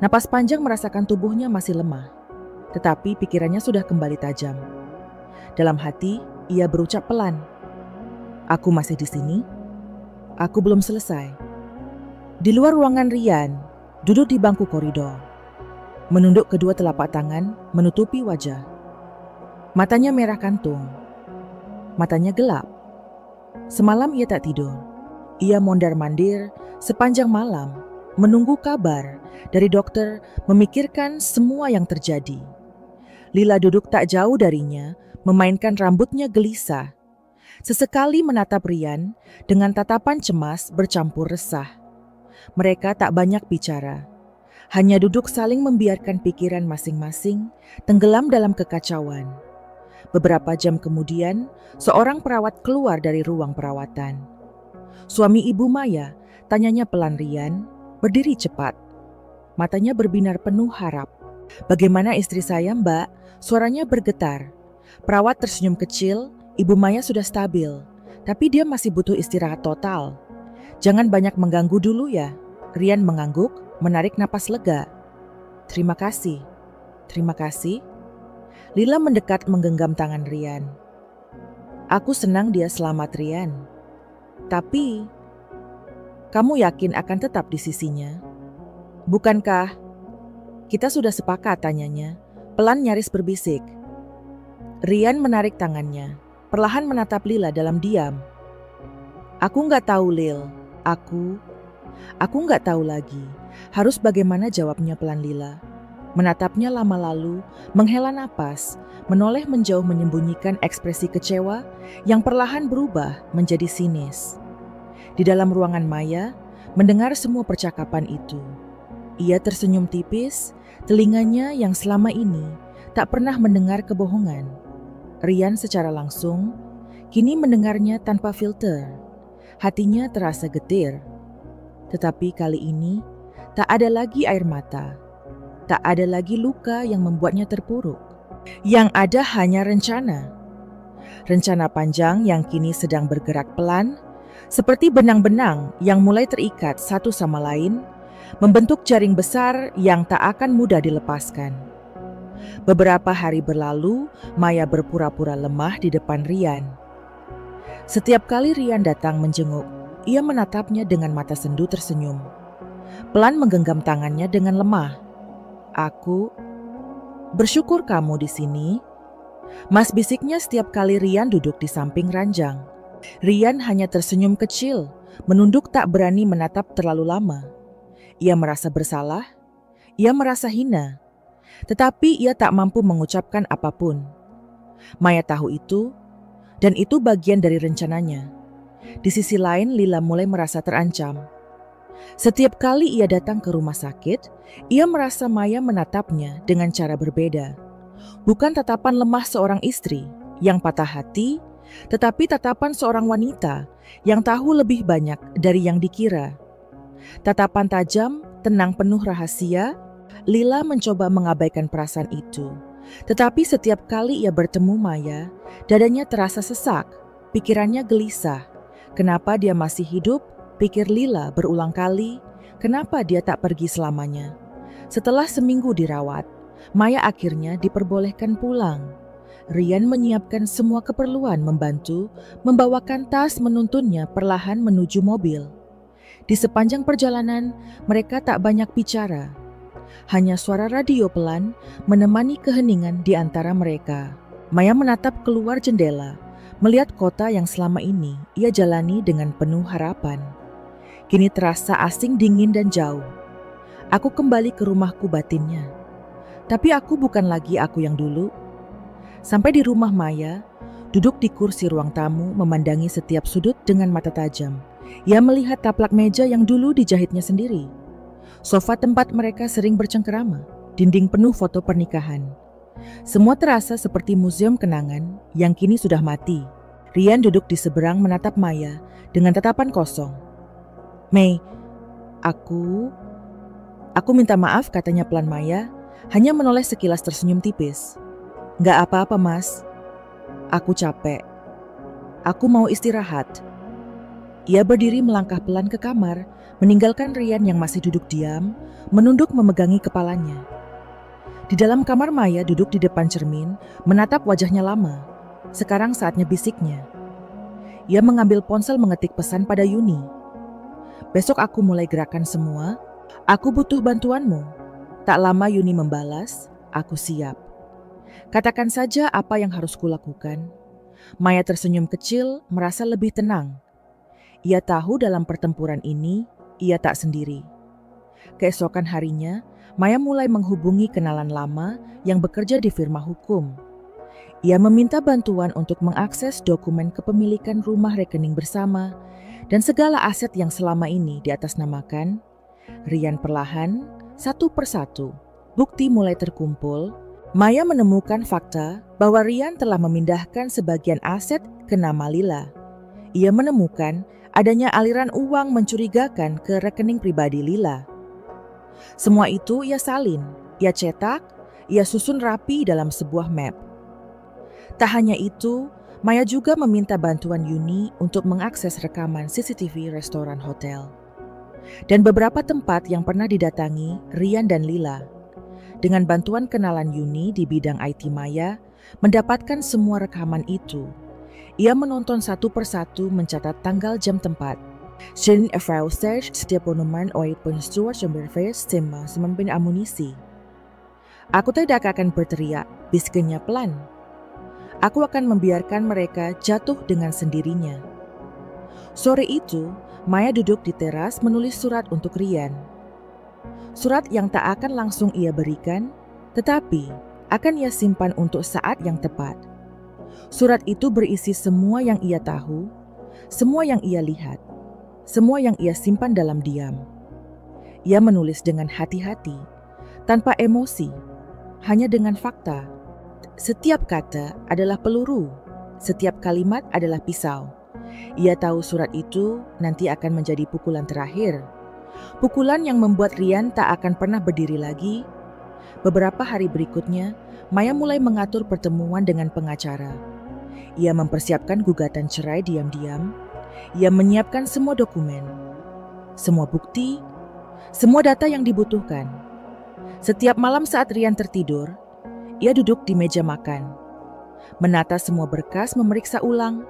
Napas panjang, merasakan tubuhnya masih lemah. Tetapi pikirannya sudah kembali tajam. Dalam hati, ia berucap pelan. Aku masih di sini. Aku belum selesai. Di luar ruangan, Rian duduk di bangku koridor. Menunduk kedua telapak tangan, menutupi wajah. Matanya merah kantung. Matanya gelap. Semalam ia tak tidur. Ia mondar-mandir sepanjang malam, menunggu kabar dari dokter, memikirkan semua yang terjadi. Lila duduk tak jauh darinya, memainkan rambutnya gelisah. Sesekali menatap Rian dengan tatapan cemas bercampur resah. Mereka tak banyak bicara, hanya duduk saling membiarkan pikiran masing-masing tenggelam dalam kekacauan. Beberapa jam kemudian, seorang perawat keluar dari ruang perawatan. Suami ibu Maya, tanyanya pelan. Rian berdiri cepat. Matanya berbinar penuh harap. Bagaimana istri saya, Mbak? Suaranya bergetar. Perawat tersenyum kecil. Ibu Maya sudah stabil, tapi dia masih butuh istirahat total. Jangan banyak mengganggu dulu ya. Rian mengangguk, menarik napas lega. Terima kasih. Terima kasih. Lila mendekat menggenggam tangan Rian. Aku senang dia selamat, Rian. Tapi, kamu yakin akan tetap di sisinya? Bukankah kita sudah sepakat, tanyanya, pelan nyaris berbisik. Rian menarik tangannya, perlahan menatap Lila dalam diam. Aku nggak tahu, Lil. Aku nggak tahu lagi. Harus bagaimana jawabnya pelan Lila. Menatapnya lama lalu, menghela napas, menoleh menjauh menyembunyikan ekspresi kecewa yang perlahan berubah menjadi sinis. Di dalam ruangan Maya, mendengar semua percakapan itu. Ia tersenyum tipis, telinganya yang selama ini tak pernah mendengar kebohongan. Rian secara langsung kini mendengarnya tanpa filter. Hatinya terasa getir. Tetapi kali ini, tak ada lagi air mata. Tak ada lagi luka yang membuatnya terpuruk. Yang ada hanya rencana. Rencana panjang yang kini sedang bergerak pelan, seperti benang-benang yang mulai terikat satu sama lain, membentuk jaring besar yang tak akan mudah dilepaskan. Beberapa hari berlalu, Maya berpura-pura lemah di depan Rian. Setiap kali Rian datang menjenguk, ia menatapnya dengan mata sendu tersenyum. Pelan menggenggam tangannya dengan lemah. Aku bersyukur kamu di sini. Mas bisiknya setiap kali Rian duduk di samping ranjang. Rian hanya tersenyum kecil, menunduk tak berani menatap terlalu lama. Ia merasa bersalah, ia merasa hina, tetapi ia tak mampu mengucapkan apapun. Maya tahu itu, dan itu bagian dari rencananya. Di sisi lain, Lila mulai merasa terancam. Setiap kali ia datang ke rumah sakit, ia merasa Maya menatapnya dengan cara berbeda. Bukan tatapan lemah seorang istri yang patah hati, tetapi tatapan seorang wanita yang tahu lebih banyak dari yang dikira. Tatapan tajam, tenang penuh rahasia. Lila mencoba mengabaikan perasaan itu. Tetapi setiap kali ia bertemu Maya, dadanya terasa sesak, pikirannya gelisah. Kenapa dia masih hidup? Pikir Lila berulang kali. Kenapa dia tak pergi selamanya? Setelah seminggu dirawat, Maya akhirnya diperbolehkan pulang. Rian menyiapkan semua keperluan membantu, membawakan tas menuntunnya perlahan menuju mobil. Di sepanjang perjalanan, mereka tak banyak bicara. Hanya suara radio pelan menemani keheningan di antara mereka. Maya menatap keluar jendela, melihat kota yang selama ini ia jalani dengan penuh harapan. Kini terasa asing, dingin dan jauh. Aku kembali ke rumahku, batinnya. Tapi aku bukan lagi aku yang dulu. Sampai di rumah Maya, duduk di kursi ruang tamu memandangi setiap sudut dengan mata tajam. Ia melihat taplak meja yang dulu dijahitnya sendiri. Sofa tempat mereka sering bercengkerama, dinding penuh foto pernikahan. Semua terasa seperti museum kenangan yang kini sudah mati. Rian duduk di seberang menatap Maya dengan tatapan kosong. Mei, aku minta maaf, katanya pelan Maya, hanya menoleh sekilas tersenyum tipis. Gak apa-apa, Mas. Aku capek. Aku mau istirahat. Ia berdiri melangkah pelan ke kamar, meninggalkan Rian yang masih duduk diam, menunduk memegangi kepalanya. Di dalam kamar, Maya duduk di depan cermin, menatap wajahnya lama. Sekarang saatnya bisiknya. Ia mengambil ponsel mengetik pesan pada Yuni. Besok aku mulai gerakan semua. Aku butuh bantuanmu. Tak lama Yuni membalas, aku siap. Katakan saja apa yang harus kulakukan. Maya tersenyum kecil, merasa lebih tenang. Ia tahu dalam pertempuran ini, ia tak sendiri. Keesokan harinya, Maya mulai menghubungi kenalan lama yang bekerja di firma hukum. Ia meminta bantuan untuk mengakses dokumen kepemilikan rumah rekening bersama dan segala aset yang selama ini diatasnamakan. Rian perlahan, satu persatu, bukti mulai terkumpul. Maya menemukan fakta bahwa Rian telah memindahkan sebagian aset ke nama Lila. Ia menemukan adanya aliran uang mencurigakan ke rekening pribadi Lila. Semua itu ia salin, ia cetak, ia susun rapi dalam sebuah map. Tak hanya itu, Maya juga meminta bantuan Yuni untuk mengakses rekaman CCTV restoran hotel dan beberapa tempat yang pernah didatangi Rian dan Lila. Dengan bantuan kenalan Yuni di bidang IT, Maya mendapatkan semua rekaman itu. Ia menonton satu persatu, mencatat tanggal, jam, tempat. Sin Efraustage setiap monumen oit penstuar Chamberface tema semampin amunisi. Aku tidak akan berteriak, bisiknya pelan. Aku akan membiarkan mereka jatuh dengan sendirinya. Sore itu, Maya duduk di teras menulis surat untuk Rian. Surat yang tak akan langsung ia berikan, tetapi akan ia simpan untuk saat yang tepat. Surat itu berisi semua yang ia tahu, semua yang ia lihat, semua yang ia simpan dalam diam. Ia menulis dengan hati-hati, tanpa emosi, hanya dengan fakta. Setiap kata adalah peluru, setiap kalimat adalah pisau. Ia tahu surat itu nanti akan menjadi pukulan terakhir. Pukulan yang membuat Rian tak akan pernah berdiri lagi. Beberapa hari berikutnya, Maya mulai mengatur pertemuan dengan pengacara. Ia mempersiapkan gugatan cerai diam-diam. Ia menyiapkan semua dokumen, semua bukti, semua data yang dibutuhkan. Setiap malam saat Rian tertidur, ia duduk di meja makan, menata semua berkas, memeriksa ulang,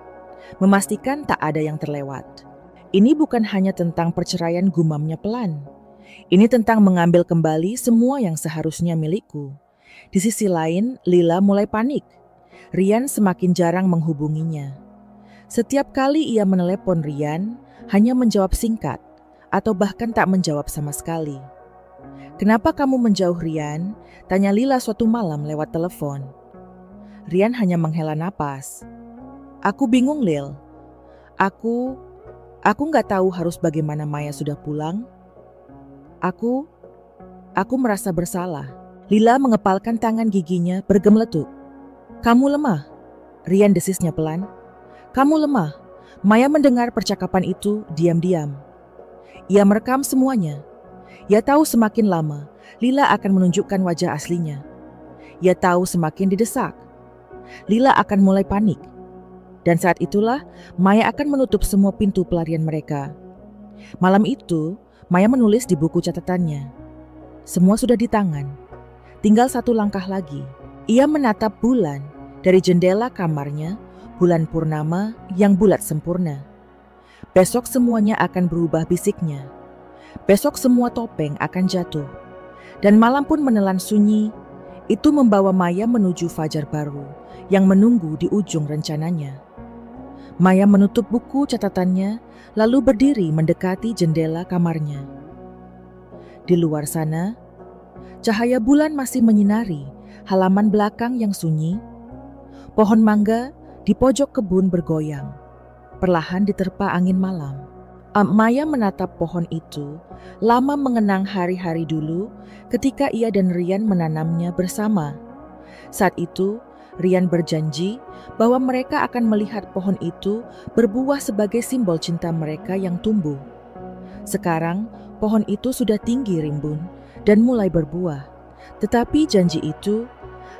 memastikan tak ada yang terlewat. Ini bukan hanya tentang perceraian, gumamnya pelan. Ini tentang mengambil kembali semua yang seharusnya milikku. Di sisi lain, Lila mulai panik. Rian semakin jarang menghubunginya. Setiap kali ia menelepon Rian, hanya menjawab singkat, atau bahkan tak menjawab sama sekali. "Kenapa kamu menjauh, Rian?" tanya Lila suatu malam lewat telepon. Rian hanya menghela napas. "Aku bingung, Lil. Aku nggak tahu harus bagaimana. Maya sudah pulang. Aku merasa bersalah." Lila mengepalkan tangan giginya bergemeletuk. "Kamu lemah," Rian desisnya pelan. "Kamu lemah." Maya mendengar percakapan itu diam-diam. Ia merekam semuanya. Ia tahu semakin lama, Lila akan menunjukkan wajah aslinya. Ia tahu semakin didesak, Lila akan mulai panik. Dan saat itulah, Maya akan menutup semua pintu pelarian mereka. Malam itu, Maya menulis di buku catatannya. Semua sudah di tangan. Tinggal satu langkah lagi. Ia menatap bulan dari jendela kamarnya, bulan purnama yang bulat sempurna. Besok semuanya akan berubah, bisiknya. Besok semua topeng akan jatuh. Dan malam pun menelan sunyi. Itu membawa Maya menuju fajar baru yang menunggu di ujung rencananya. Maya menutup buku catatannya, lalu berdiri mendekati jendela kamarnya. Di luar sana, cahaya bulan masih menyinari halaman belakang yang sunyi. Pohon mangga di pojok kebun bergoyang, perlahan diterpa angin malam. Maya menatap pohon itu, lama mengenang hari-hari dulu ketika ia dan Rian menanamnya bersama. Saat itu, Rian berjanji bahwa mereka akan melihat pohon itu berbuah sebagai simbol cinta mereka yang tumbuh. Sekarang, pohon itu sudah tinggi rimbun dan mulai berbuah. Tetapi janji itu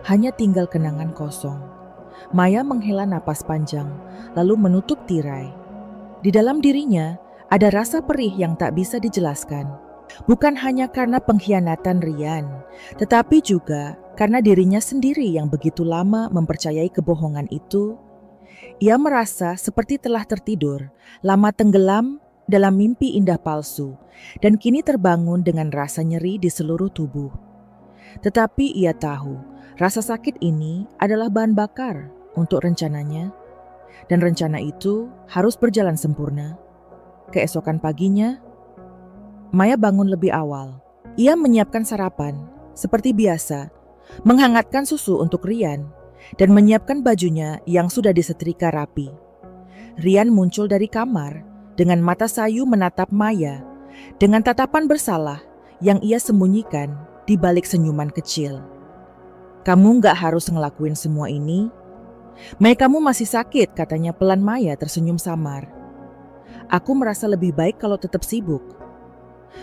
hanya tinggal kenangan kosong. Maya menghela napas panjang, lalu menutup tirai. Di dalam dirinya, ada rasa perih yang tak bisa dijelaskan. Bukan hanya karena pengkhianatan Rian, tetapi juga karena dirinya sendiri yang begitu lama mempercayai kebohongan itu. Ia merasa seperti telah tertidur, lama tenggelam dalam mimpi indah palsu, dan kini terbangun dengan rasa nyeri di seluruh tubuh. Tetapi ia tahu, rasa sakit ini adalah bahan bakar untuk rencananya, dan rencana itu harus berjalan sempurna. Keesokan paginya, Maya bangun lebih awal. Ia menyiapkan sarapan, seperti biasa, menghangatkan susu untuk Rian, dan menyiapkan bajunya yang sudah disetrika rapi. Rian muncul dari kamar dengan mata sayu menatap Maya, dengan tatapan bersalah yang ia sembunyikan di balik senyuman kecil. "Kamu nggak harus ngelakuin semua ini. Maya, kamu masih sakit," katanya pelan. Maya tersenyum samar. "Aku merasa lebih baik kalau tetap sibuk.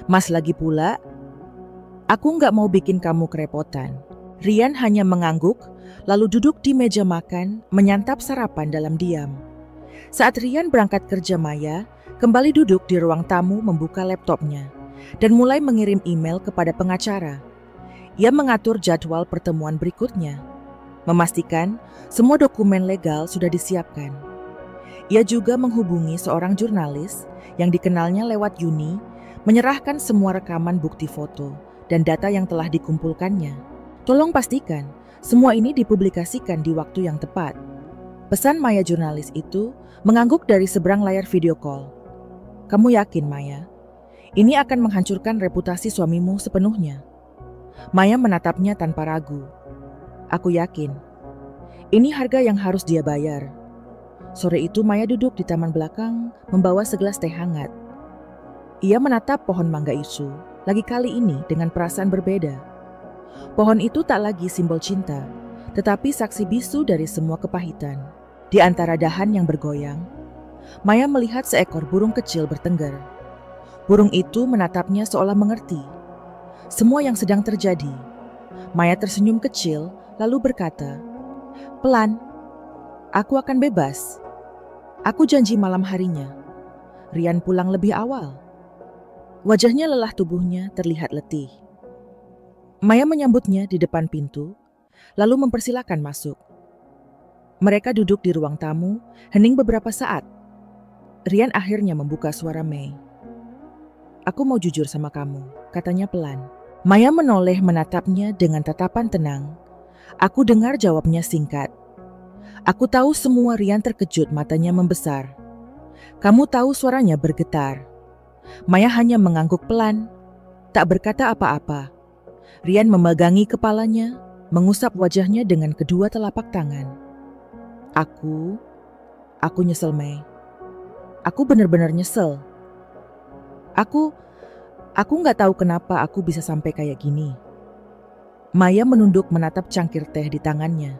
Mas, lagi pula, aku nggak mau bikin kamu kerepotan." Rian hanya mengangguk, lalu duduk di meja makan, menyantap sarapan dalam diam. Saat Rian berangkat kerja, Maya kembali duduk di ruang tamu membuka laptopnya dan mulai mengirim email kepada pengacara. Ia mengatur jadwal pertemuan berikutnya, memastikan semua dokumen legal sudah disiapkan. Ia juga menghubungi seorang jurnalis yang dikenalnya lewat Yuni, menyerahkan semua rekaman bukti foto dan data yang telah dikumpulkannya. "Tolong pastikan semua ini dipublikasikan di waktu yang tepat," pesan Maya jurnalis itu mengangguk dari seberang layar video call. "Kamu yakin, Maya? Ini akan menghancurkan reputasi suamimu sepenuhnya." Maya menatapnya tanpa ragu. "Aku yakin. Ini harga yang harus dia bayar." Sore itu Maya duduk di taman belakang membawa segelas teh hangat. Ia menatap pohon mangga itu, lagi kali ini dengan perasaan berbeda. Pohon itu tak lagi simbol cinta, tetapi saksi bisu dari semua kepahitan. Di antara dahan yang bergoyang, Maya melihat seekor burung kecil bertengger. Burung itu menatapnya seolah mengerti semua yang sedang terjadi. Maya tersenyum kecil lalu berkata, "Pelan, aku akan bebas. Aku janji malam harinya. Rian pulang lebih awal." Wajahnya lelah, tubuhnya terlihat letih. Maya menyambutnya di depan pintu, lalu mempersilakan masuk. Mereka duduk di ruang tamu, hening beberapa saat. Rian akhirnya membuka suara Mei. "Aku mau jujur sama kamu," katanya pelan. Maya menoleh menatapnya dengan tatapan tenang. Aku dengar jawabnya singkat. Aku tahu semua. Rian terkejut, matanya membesar. "Kamu tahu?" Suaranya bergetar. Maya hanya mengangguk pelan, tak berkata apa-apa. Rian memegangi kepalanya, mengusap wajahnya dengan kedua telapak tangan. Aku nyesel, Mei. Aku benar-benar nyesel. Aku nggak tahu kenapa aku bisa sampai kayak gini. Maya menunduk menatap cangkir teh di tangannya.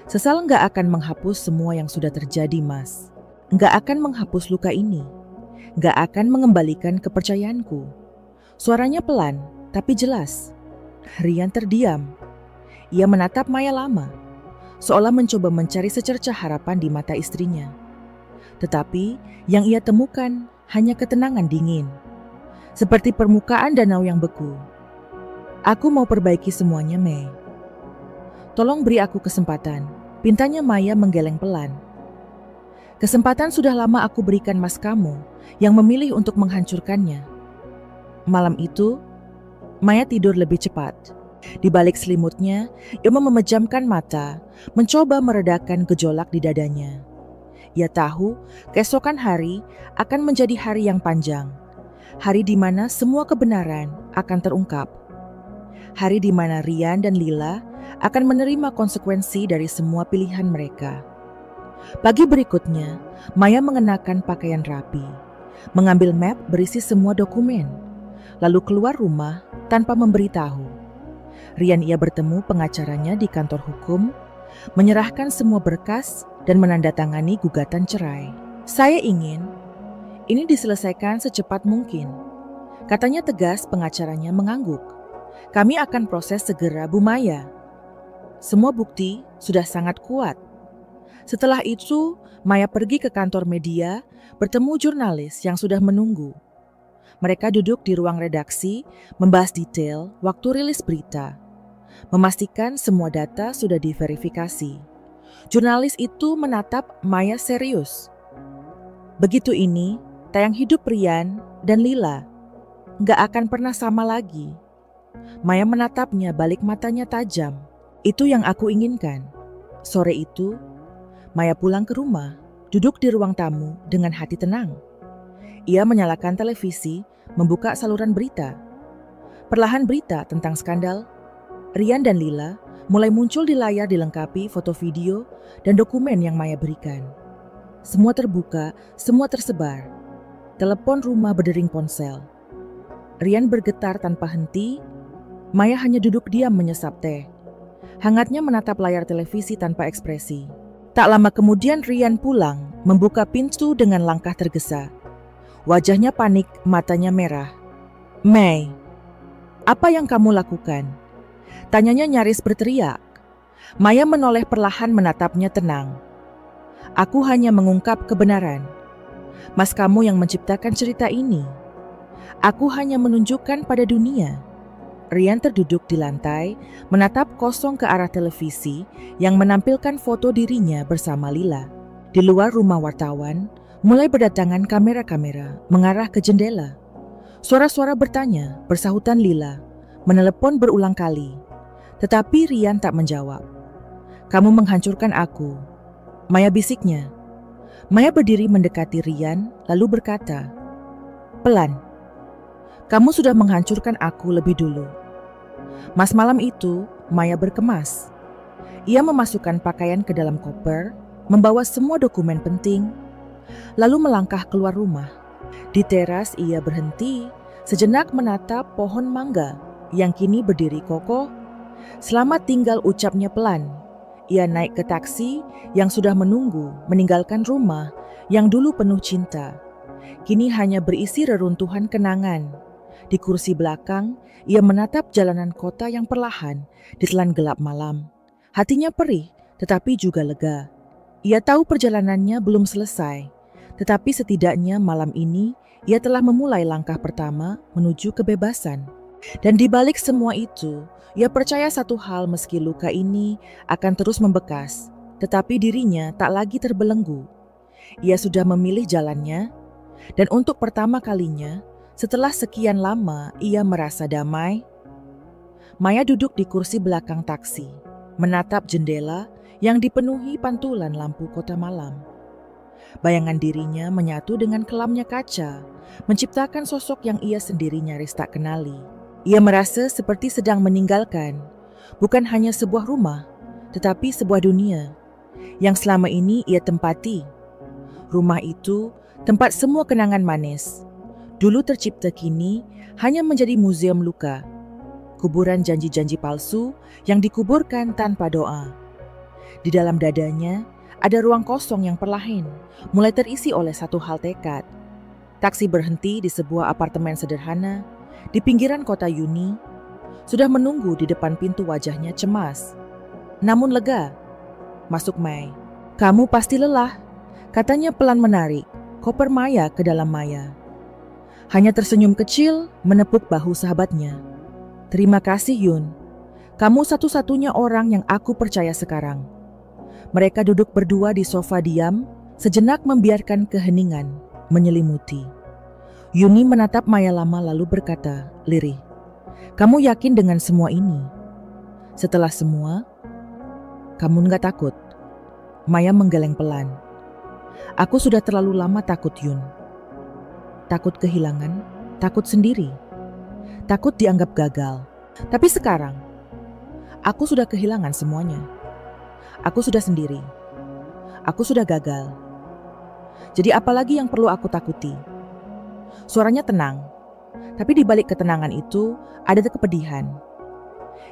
"Sesal nggak akan menghapus semua yang sudah terjadi, Mas. Nggak akan menghapus luka ini. Nggak akan mengembalikan kepercayaanku." Suaranya pelan, tapi jelas. Rian terdiam. Ia menatap Maya lama, seolah mencoba mencari secercah harapan di mata istrinya. Tetapi yang ia temukan hanya ketenangan dingin, seperti permukaan danau yang beku. "Aku mau perbaiki semuanya, Mei. Tolong beri aku kesempatan," pintanya Maya menggeleng pelan. "Kesempatan sudah lama aku berikan, Mas. Kamu yang memilih untuk menghancurkannya." Malam itu, Maya tidur lebih cepat. Di balik selimutnya, ia memejamkan mata, mencoba meredakan gejolak di dadanya. Ia tahu keesokan hari akan menjadi hari yang panjang. Hari di mana semua kebenaran akan terungkap. Hari di mana Rian dan Lila akan menerima konsekuensi dari semua pilihan mereka. Pagi berikutnya, Maya mengenakan pakaian rapi, mengambil map berisi semua dokumen, lalu keluar rumah tanpa memberitahu. Rian ia bertemu pengacaranya di kantor hukum, menyerahkan semua berkas dan menandatangani gugatan cerai. "Saya ingin ini diselesaikan secepat mungkin," katanya tegas. Pengacaranya mengangguk. "Kami akan proses segera, Bu Maya. Semua bukti sudah sangat kuat." Setelah itu, Maya pergi ke kantor media, bertemu jurnalis yang sudah menunggu. Mereka duduk di ruang redaksi, membahas detail waktu rilis berita, memastikan semua data sudah diverifikasi. Jurnalis itu menatap Maya serius. "Begitu ini, tayang hidup Rian dan Lila nggak akan pernah sama lagi." Maya menatapnya, balik matanya tajam. "Itu yang aku inginkan." Sore itu, Maya pulang ke rumah, duduk di ruang tamu dengan hati tenang. Ia menyalakan televisi, membuka saluran berita. Perlahan berita tentang skandal Rian dan Lila mulai muncul di layar, dilengkapi foto, video, dan dokumen yang Maya berikan. Semua terbuka, semua tersebar. Telepon rumah berdering ponsel. Rian bergetar tanpa henti. Maya hanya duduk diam menyesap teh. Hangatnya menatap layar televisi tanpa ekspresi. Tak lama kemudian Rian pulang, membuka pintu dengan langkah tergesa. Wajahnya panik, matanya merah. "Mei, apa yang kamu lakukan?" tanyanya nyaris berteriak. Maya menoleh perlahan, menatapnya tenang. "Aku hanya mengungkap kebenaran. Mas, kamu yang menciptakan cerita ini. Aku hanya menunjukkan pada dunia." Rian terduduk di lantai, menatap kosong ke arah televisi yang menampilkan foto dirinya bersama Lila. Di luar rumah, wartawan mulai berdatangan kamera-kamera mengarah ke jendela. Suara-suara bertanya, bersahutan Lila, menelepon berulang kali. Tetapi Rian tak menjawab. "Kamu menghancurkan aku," Maya bisiknya. Maya berdiri mendekati Rian, lalu berkata, "Pelan, kamu sudah menghancurkan aku lebih dulu." Mas, malam itu Maya berkemas. Ia memasukkan pakaian ke dalam koper, membawa semua dokumen penting, lalu melangkah keluar rumah. Di teras ia berhenti, sejenak menatap pohon mangga yang kini berdiri kokoh. "Selamat tinggal," ucapnya pelan. Ia naik ke taksi yang sudah menunggu, meninggalkan rumah yang dulu penuh cinta. kini hanya berisi reruntuhan kenangan. Di kursi belakang, ia menatap jalanan kota yang perlahan ditelan gelap malam. Hatinya perih, tetapi juga lega. Ia tahu perjalanannya belum selesai, tetapi setidaknya malam ini ia telah memulai langkah pertama menuju kebebasan. Dan di balik semua itu, ia percaya satu hal, meski luka ini akan terus membekas, tetapi dirinya tak lagi terbelenggu. Ia sudah memilih jalannya, dan untuk pertama kalinya, setelah sekian lama ia merasa damai. Maya duduk di kursi belakang taksi, menatap jendela yang dipenuhi pantulan lampu kota malam. Bayangan dirinya menyatu dengan kelamnya kaca, menciptakan sosok yang ia sendiri nyaris tak kenali. Ia merasa seperti sedang meninggalkan, bukan hanya sebuah rumah, tetapi sebuah dunia yang selama ini ia tempati. Rumah itu tempat semua kenangan manis, dulu tercipta kini hanya menjadi museum luka. Kuburan janji-janji palsu yang dikuburkan tanpa doa. Di dalam dadanya ada ruang kosong yang perlahan mulai terisi oleh satu hal tekad. Taksi berhenti di sebuah apartemen sederhana di pinggiran kota Yuni. Sudah menunggu di depan pintu, wajahnya cemas, namun lega. "Masuk, Mai. Kamu pasti lelah," katanya pelan menarik koper Maya ke dalam Maya. Hanya tersenyum kecil menepuk bahu sahabatnya. "Terima kasih, Yun. Kamu satu-satunya orang yang aku percaya sekarang." Mereka duduk berdua di sofa diam, sejenak membiarkan keheningan menyelimuti. Yuni menatap Maya lama lalu berkata lirih, "Kamu yakin dengan semua ini? Setelah semua, kamu nggak takut?" Maya menggeleng pelan. "Aku sudah terlalu lama takut, Yun. Takut kehilangan, takut sendiri, takut dianggap gagal. Tapi sekarang, aku sudah kehilangan semuanya. Aku sudah sendiri. Aku sudah gagal. Jadi apalagi yang perlu aku takuti?" Suaranya tenang, tapi di balik ketenangan itu ada kepedihan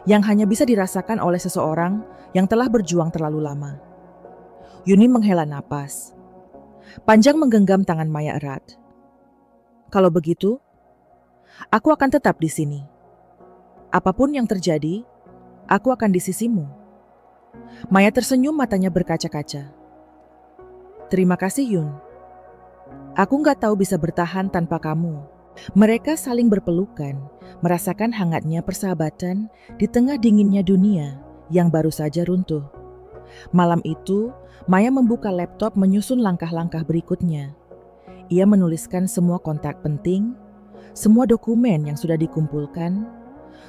yang hanya bisa dirasakan oleh seseorang yang telah berjuang terlalu lama. Yuni menghela napas, panjang menggenggam tangan Maya erat. "Kalau begitu, aku akan tetap di sini. Apapun yang terjadi, aku akan di sisimu." Maya tersenyum, matanya berkaca-kaca. "Terima kasih, Yun. Aku nggak tahu bisa bertahan tanpa kamu." Mereka saling berpelukan, merasakan hangatnya persahabatan di tengah dinginnya dunia yang baru saja runtuh. Malam itu, Maya membuka laptop menyusun langkah-langkah berikutnya. Ia menuliskan semua kontak penting, semua dokumen yang sudah dikumpulkan,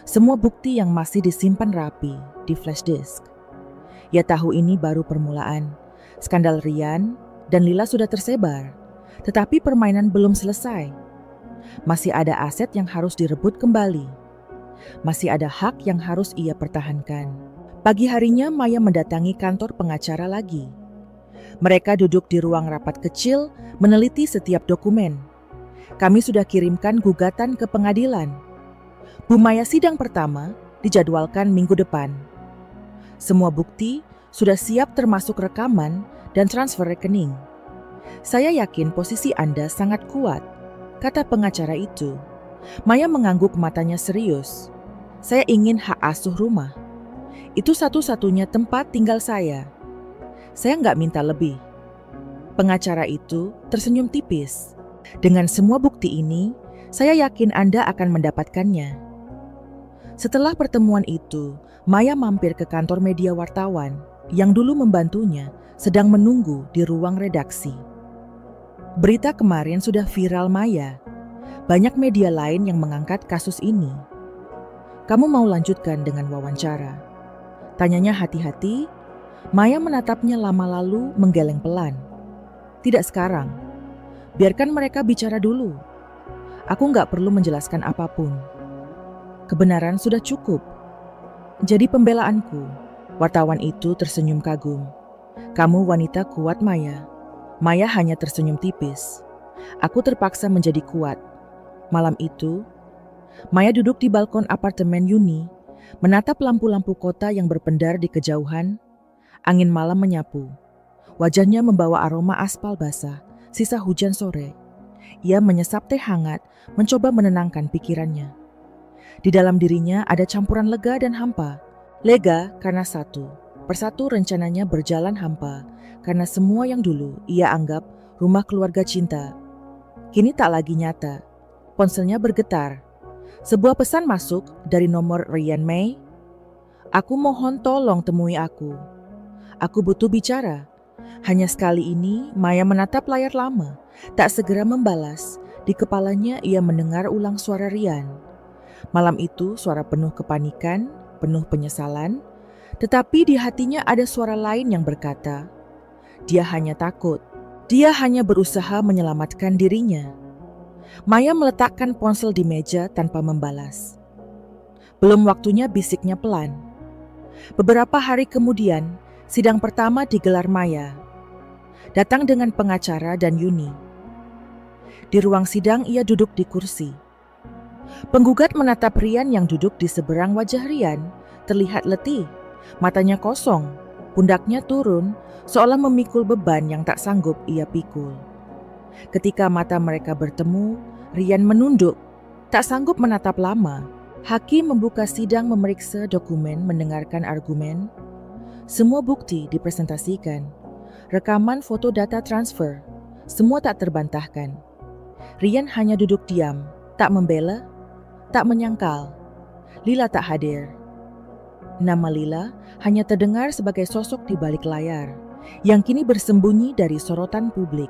semua bukti yang masih disimpan rapi di flash disk. Ia tahu ini baru permulaan. Skandal Rian dan Lila sudah tersebar, tetapi permainan belum selesai. Masih ada aset yang harus direbut kembali. Masih ada hak yang harus ia pertahankan. Pagi harinya Maya mendatangi kantor pengacara lagi. Mereka duduk di ruang rapat kecil meneliti setiap dokumen. "Kami sudah kirimkan gugatan ke pengadilan. Bu Maya, sidang pertama dijadwalkan minggu depan. Semua bukti sudah siap termasuk rekaman dan transfer rekening. Saya yakin posisi Anda sangat kuat," kata pengacara itu. Maya mengangguk, matanya serius. "Saya ingin hak asuh rumah. Itu satu-satunya tempat tinggal saya. Saya nggak minta lebih." Pengacara itu tersenyum tipis. "Dengan semua bukti ini, saya yakin Anda akan mendapatkannya." Setelah pertemuan itu, Maya mampir ke kantor media wartawan yang dulu membantunya sedang menunggu di ruang redaksi. Berita kemarin sudah viral Maya. Banyak media lain yang mengangkat kasus ini. "Kamu mau lanjutkan dengan wawancara?" tanyanya hati-hati. Maya menatapnya lama lalu menggeleng pelan. "Tidak sekarang. Biarkan mereka bicara dulu. Aku nggak perlu menjelaskan apapun. Kebenaran sudah cukup. Jadi pembelaanku." Wartawan itu tersenyum kagum. "Kamu wanita kuat, Maya." Maya hanya tersenyum tipis. "Aku terpaksa menjadi kuat." Malam itu, Maya duduk di balkon apartemen Yuni, menatap lampu-lampu kota yang berpendar di kejauhan. Angin malam menyapu. Wajahnya membawa aroma aspal basah, sisa hujan sore. Ia menyesap teh hangat, mencoba menenangkan pikirannya. Di dalam dirinya ada campuran lega dan hampa. Lega karena satu persatu rencananya berjalan hampa, karena semua yang dulu ia anggap rumah keluarga cinta kini tak lagi nyata. Ponselnya bergetar. Sebuah pesan masuk dari nomor Ryan May. "Aku mohon tolong temui aku. Aku butuh bicara." Hanya sekali ini Maya menatap layar lama, tak segera membalas. Di kepalanya ia mendengar ulang suara Ryan. Malam itu suara penuh kepanikan, penuh penyesalan, tetapi di hatinya ada suara lain yang berkata, dia hanya takut. Dia hanya berusaha menyelamatkan dirinya. Maya meletakkan ponsel di meja tanpa membalas. Belum waktunya, bisiknya pelan. Beberapa hari kemudian, sidang pertama digelar Maya. Datang dengan pengacara dan Yuni. Di ruang sidang ia duduk di kursi. Penggugat menatap Ryan yang duduk di seberang. Wajah Ryan terlihat letih, matanya kosong, pundaknya turun, seolah memikul beban yang tak sanggup ia pikul. Ketika mata mereka bertemu, Ryan menunduk, tak sanggup menatap lama. Hakim membuka sidang, memeriksa dokumen, mendengarkan argumen. Semua bukti dipresentasikan. Rekaman foto data transfer, semua tak terbantahkan. Ryan hanya duduk diam, tak membela, tak menyangkal. Lila tak hadir. Nama Lila hanya terdengar sebagai sosok di balik layar, yang kini bersembunyi dari sorotan publik.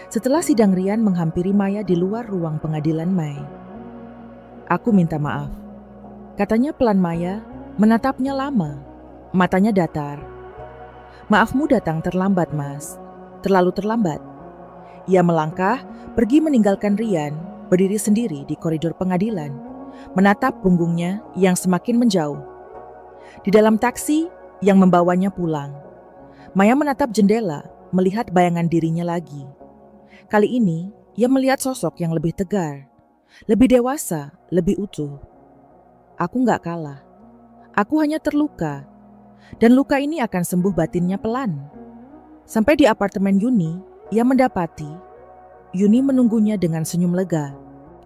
Setelah sidang, Ryan menghampiri Maya di luar ruang pengadilan. Mai, "Aku minta maaf," katanya pelan. Maya menatapnya lama, matanya datar. "Maafmu datang terlambat, Mas. Terlalu terlambat." Ia melangkah, pergi meninggalkan Ryan, berdiri sendiri di koridor pengadilan, menatap punggungnya yang semakin menjauh. Di dalam taksi yang membawanya pulang, Maya menatap jendela, melihat bayangan dirinya lagi. Kali ini, ia melihat sosok yang lebih tegar, lebih dewasa, lebih utuh. "Aku gak kalah. Aku hanya terluka. Dan luka ini akan sembuh," batinnya pelan. Sampai di apartemen Yuni, ia mendapati Yuni menunggunya dengan senyum lega.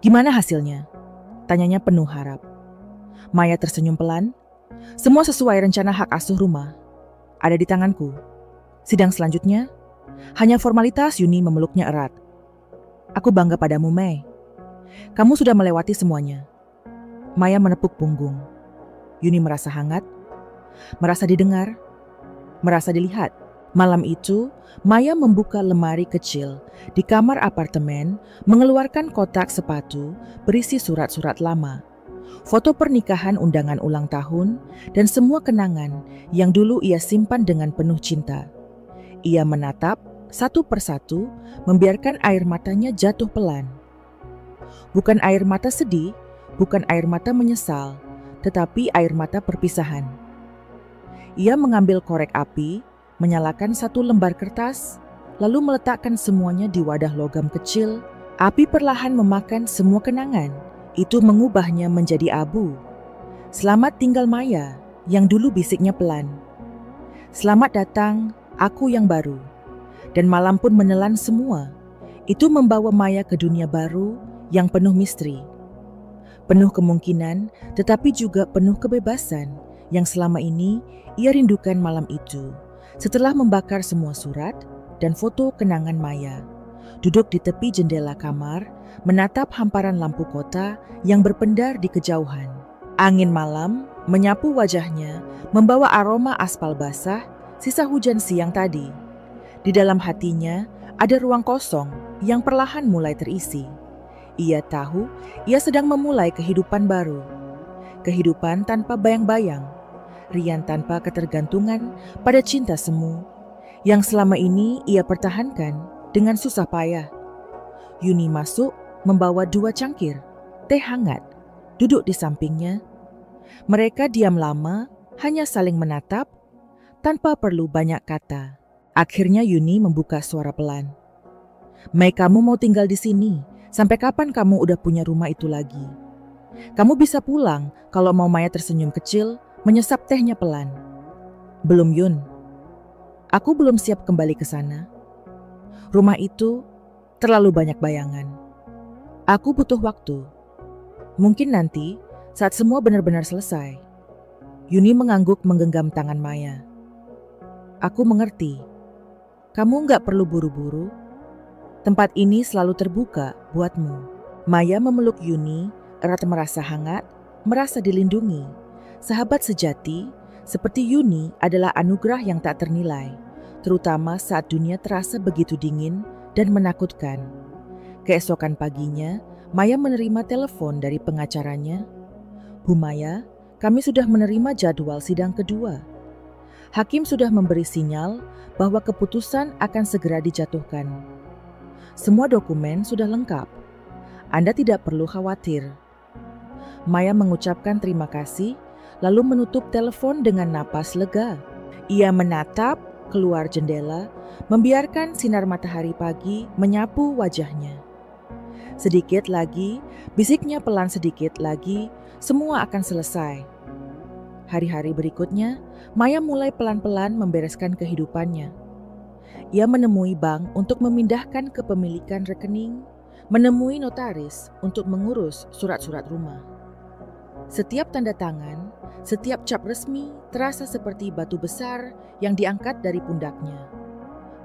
"Gimana hasilnya?" tanyanya penuh harap. Maya tersenyum pelan. "Semua sesuai rencana hak asuh rumah. Ada di tanganku. Sidang selanjutnya hanya formalitas." Yuni memeluknya erat. "Aku bangga padamu, Mei. Kamu sudah melewati semuanya." Maya menepuk punggung. Yuni merasa hangat, merasa didengar, merasa dilihat. Malam itu, Maya membuka lemari kecil di kamar apartemen, mengeluarkan kotak sepatu berisi surat-surat lama, foto pernikahan, undangan ulang tahun, dan semua kenangan yang dulu ia simpan dengan penuh cinta. Ia menatap satu persatu, membiarkan air matanya jatuh pelan. Bukan air mata sedih, bukan air mata menyesal, tetapi air mata perpisahan. Ia mengambil korek api, menyalakan satu lembar kertas, lalu meletakkan semuanya di wadah logam kecil. Api perlahan memakan semua kenangan, itu mengubahnya menjadi abu. "Selamat tinggal, Maya," yang dulu bisiknya pelan. "Selamat datang, aku yang baru." Dan malam pun menelan semua. Itu membawa Maya ke dunia baru yang penuh misteri. Penuh kemungkinan, tetapi juga penuh kebebasan yang selama ini ia rindukan malam itu. Setelah membakar semua surat dan foto kenangan, Maya duduk di tepi jendela kamar, menatap hamparan lampu kota yang berpendar di kejauhan. Angin malam menyapu wajahnya, membawa aroma aspal basah, sisa hujan siang tadi. Di dalam hatinya ada ruang kosong yang perlahan mulai terisi. Ia tahu ia sedang memulai kehidupan baru. Kehidupan tanpa bayang-bayang. Ryan tanpa ketergantungan pada cinta semu yang selama ini ia pertahankan dengan susah payah. Yuni masuk membawa 2 cangkir teh hangat, duduk di sampingnya. Mereka diam lama, hanya saling menatap tanpa perlu banyak kata. Akhirnya Yuni membuka suara pelan. "Mei, kamu mau tinggal di sini? Sampai kapan kamu udah punya rumah itu lagi? Kamu bisa pulang kalau mau." Maya tersenyum kecil, menyesap tehnya pelan. "Belum, Yun. Aku belum siap kembali ke sana. Rumah itu Terlalu banyak bayangan. Aku butuh waktu. Mungkin nanti saat semua benar-benar selesai. Yuni mengangguk menggenggam tangan Maya. Aku mengerti. Kamu nggak perlu buru-buru. Tempat ini selalu terbuka buatmu. Maya memeluk Yuni, erat merasa hangat, merasa dilindungi. Sahabat sejati seperti Yuni adalah anugerah yang tak ternilai, terutama saat dunia terasa begitu dingin dan menakutkan. Keesokan paginya, Maya menerima telepon dari pengacaranya. Bu Maya, kami sudah menerima jadwal sidang kedua. Hakim sudah memberi sinyal bahwa keputusan akan segera dijatuhkan. Semua dokumen sudah lengkap. Anda tidak perlu khawatir. Maya mengucapkan terima kasih, lalu menutup telepon dengan napas lega. Ia menatap keluar jendela, membiarkan sinar matahari pagi menyapu wajahnya. Sedikit lagi, bisiknya pelan sedikit lagi, semua akan selesai. Hari-hari berikutnya, Maya mulai pelan-pelan membereskan kehidupannya. Ia menemui bank untuk memindahkan kepemilikan rekening, menemui notaris untuk mengurus surat-surat rumah. Setiap tanda tangan, setiap cap resmi terasa seperti batu besar yang diangkat dari pundaknya.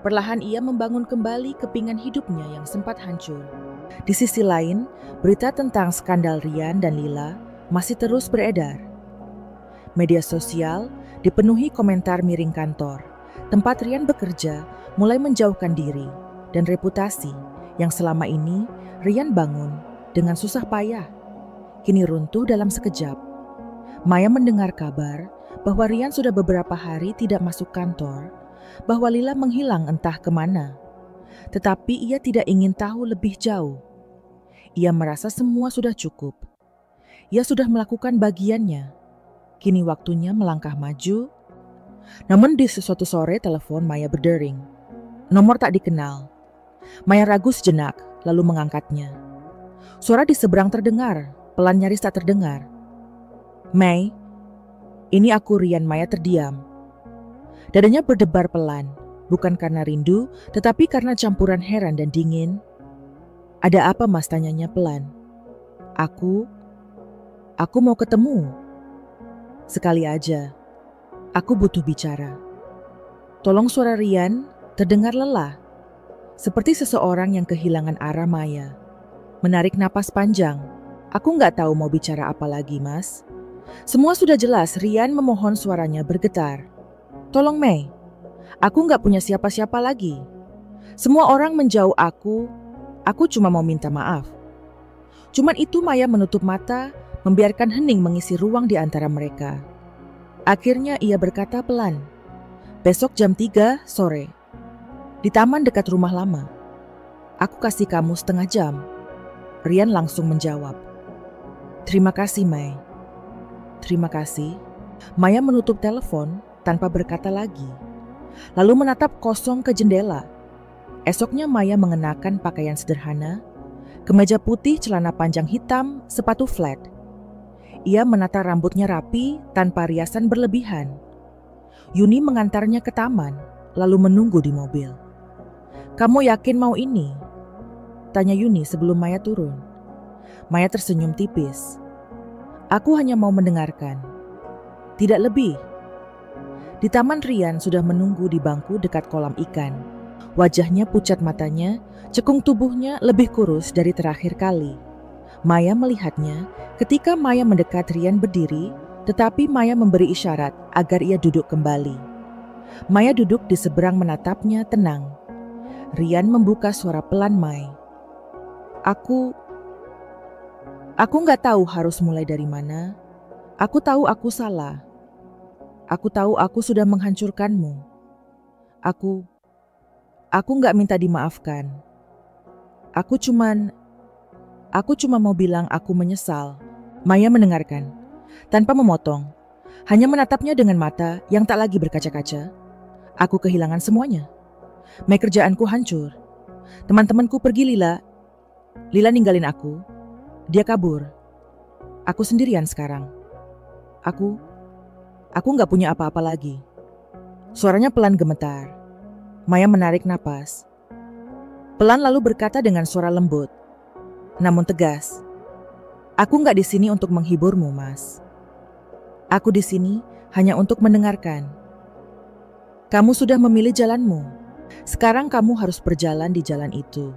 Perlahan ia membangun kembali kepingan hidupnya yang sempat hancur. Di sisi lain, berita tentang skandal Rian dan Lila masih terus beredar. Media sosial dipenuhi komentar miring kantor. Tempat Rian bekerja mulai menjauhkan diri dan reputasi yang selama ini Rian bangun dengan susah payah. Kini runtuh dalam sekejap. Maya mendengar kabar bahwa Rian sudah beberapa hari tidak masuk kantor, bahwa Lila menghilang entah kemana. Tetapi ia tidak ingin tahu lebih jauh. Ia merasa semua sudah cukup. Ia sudah melakukan bagiannya. Kini waktunya melangkah maju. Namun di suatu sore telepon Maya berdering. Nomor tak dikenal. Maya ragu sejenak, lalu mengangkatnya. Suara di seberang terdengar, pelan nyaris tak terdengar. May, ini aku Rian. Maya terdiam. Dadanya berdebar pelan, bukan karena rindu, tetapi karena campuran heran dan dingin. Ada apa Mas? Tanyanya pelan. Aku mau ketemu. Sekali aja. Aku butuh bicara. Tolong. Suara Rian terdengar lelah. Seperti seseorang yang kehilangan arah. Maya menarik napas panjang. Aku nggak tahu mau bicara apa lagi, Mas. Semua sudah jelas. Rian memohon, suaranya bergetar. Tolong May, aku nggak punya siapa-siapa lagi. Semua orang menjauh aku cuma mau minta maaf. Cuman itu. Maya menutup mata, membiarkan hening mengisi ruang di antara mereka. Akhirnya ia berkata pelan, besok jam 3 sore, di taman dekat rumah lama. Aku kasih kamu setengah jam. Rian langsung menjawab. Terima kasih May. Terima kasih. Maya menutup telepon tanpa berkata lagi, lalu menatap kosong ke jendela. Esoknya Maya mengenakan pakaian sederhana, kemeja putih, celana panjang hitam, sepatu flat. Ia menata rambutnya rapi tanpa riasan berlebihan. Yuni mengantarnya ke taman, lalu menunggu di mobil. Kamu yakin mau ini? Tanya Yuni sebelum Maya turun. Maya tersenyum tipis. Aku hanya mau mendengarkan. Tidak lebih. Di taman Rian sudah menunggu di bangku dekat kolam ikan. Wajahnya pucat, matanya, cekung tubuhnya lebih kurus dari terakhir kali. Maya melihatnya ketika Maya mendekat. Rian berdiri, tetapi Maya memberi isyarat agar ia duduk kembali. Maya duduk di seberang menatapnya tenang. Rian membuka suara pelan. May, Aku nggak tahu harus mulai dari mana. Aku tahu aku salah. Aku tahu aku sudah menghancurkanmu. Aku nggak minta dimaafkan. Aku cuma mau bilang aku menyesal. Maya mendengarkan, tanpa memotong, hanya menatapnya dengan mata yang tak lagi berkaca-kaca. Aku kehilangan semuanya. May, kerjaanku hancur. Teman-temanku pergi. Lila ninggalin aku. Dia kabur. Aku sendirian sekarang. Aku nggak punya apa-apa lagi. Suaranya pelan gemetar. Maya menarik napas. Pelan lalu berkata dengan suara lembut, namun tegas, "Aku nggak di sini untuk menghiburmu, Mas. Aku di sini hanya untuk mendengarkan. Kamu sudah memilih jalanmu. Sekarang kamu harus berjalan di jalan itu."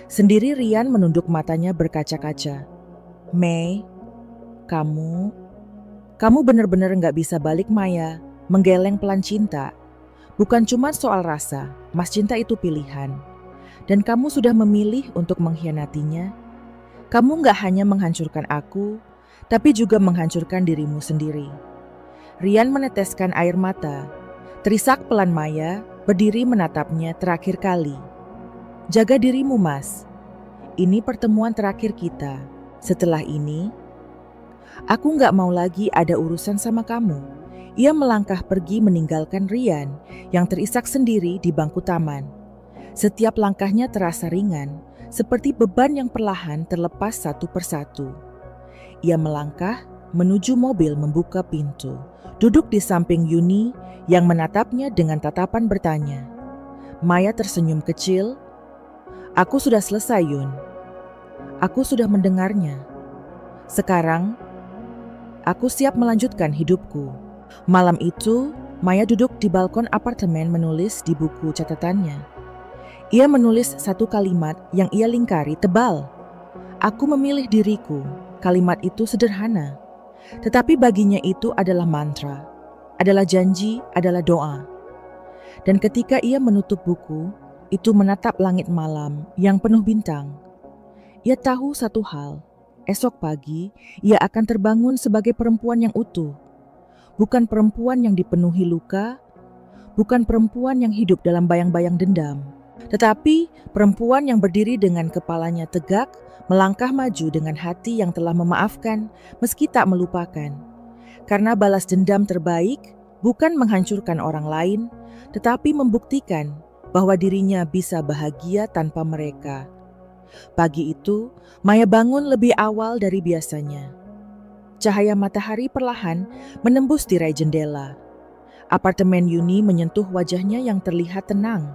Sendiri Rian menunduk matanya berkaca-kaca. "Mei, kamu benar-benar nggak bisa balik, Maya," menggeleng pelan Cinta. "Bukan cuma soal rasa, Mas, cinta itu pilihan. Dan kamu sudah memilih untuk mengkhianatinya. Kamu nggak hanya menghancurkan aku, tapi juga menghancurkan dirimu sendiri." Rian meneteskan air mata. Terisak pelan Maya, berdiri menatapnya terakhir kali. "Jaga dirimu, Mas. Ini pertemuan terakhir kita. Setelah ini, aku nggak mau lagi ada urusan sama kamu." Ia melangkah pergi meninggalkan Rian yang terisak sendiri di bangku taman. Setiap langkahnya terasa ringan, seperti beban yang perlahan terlepas satu persatu. Ia melangkah menuju mobil membuka pintu, duduk di samping Yuni yang menatapnya dengan tatapan bertanya. Maya tersenyum kecil. "Aku sudah selesai, Yun. Aku sudah mendengarnya. Sekarang, aku siap melanjutkan hidupku." Malam itu, Maya duduk di balkon apartemen menulis di buku catatannya. Ia menulis satu kalimat yang ia lingkari tebal. "Aku memilih diriku." Kalimat itu sederhana, tetapi baginya itu adalah mantra, adalah janji, adalah doa. Dan ketika ia menutup buku, itu menatap langit malam yang penuh bintang. Ia tahu satu hal, esok pagi ia akan terbangun sebagai perempuan yang utuh. Bukan perempuan yang dipenuhi luka, bukan perempuan yang hidup dalam bayang-bayang dendam, tetapi perempuan yang berdiri dengan kepalanya tegak, melangkah maju dengan hati yang telah memaafkan meski tak melupakan. Karena balas dendam terbaik bukan menghancurkan orang lain, tetapi membuktikan bahwa dirinya bisa bahagia tanpa mereka. Pagi itu, Maya bangun lebih awal dari biasanya. Cahaya matahari perlahan menembus tirai jendela. Apartemen Yuni menyentuh wajahnya yang terlihat tenang.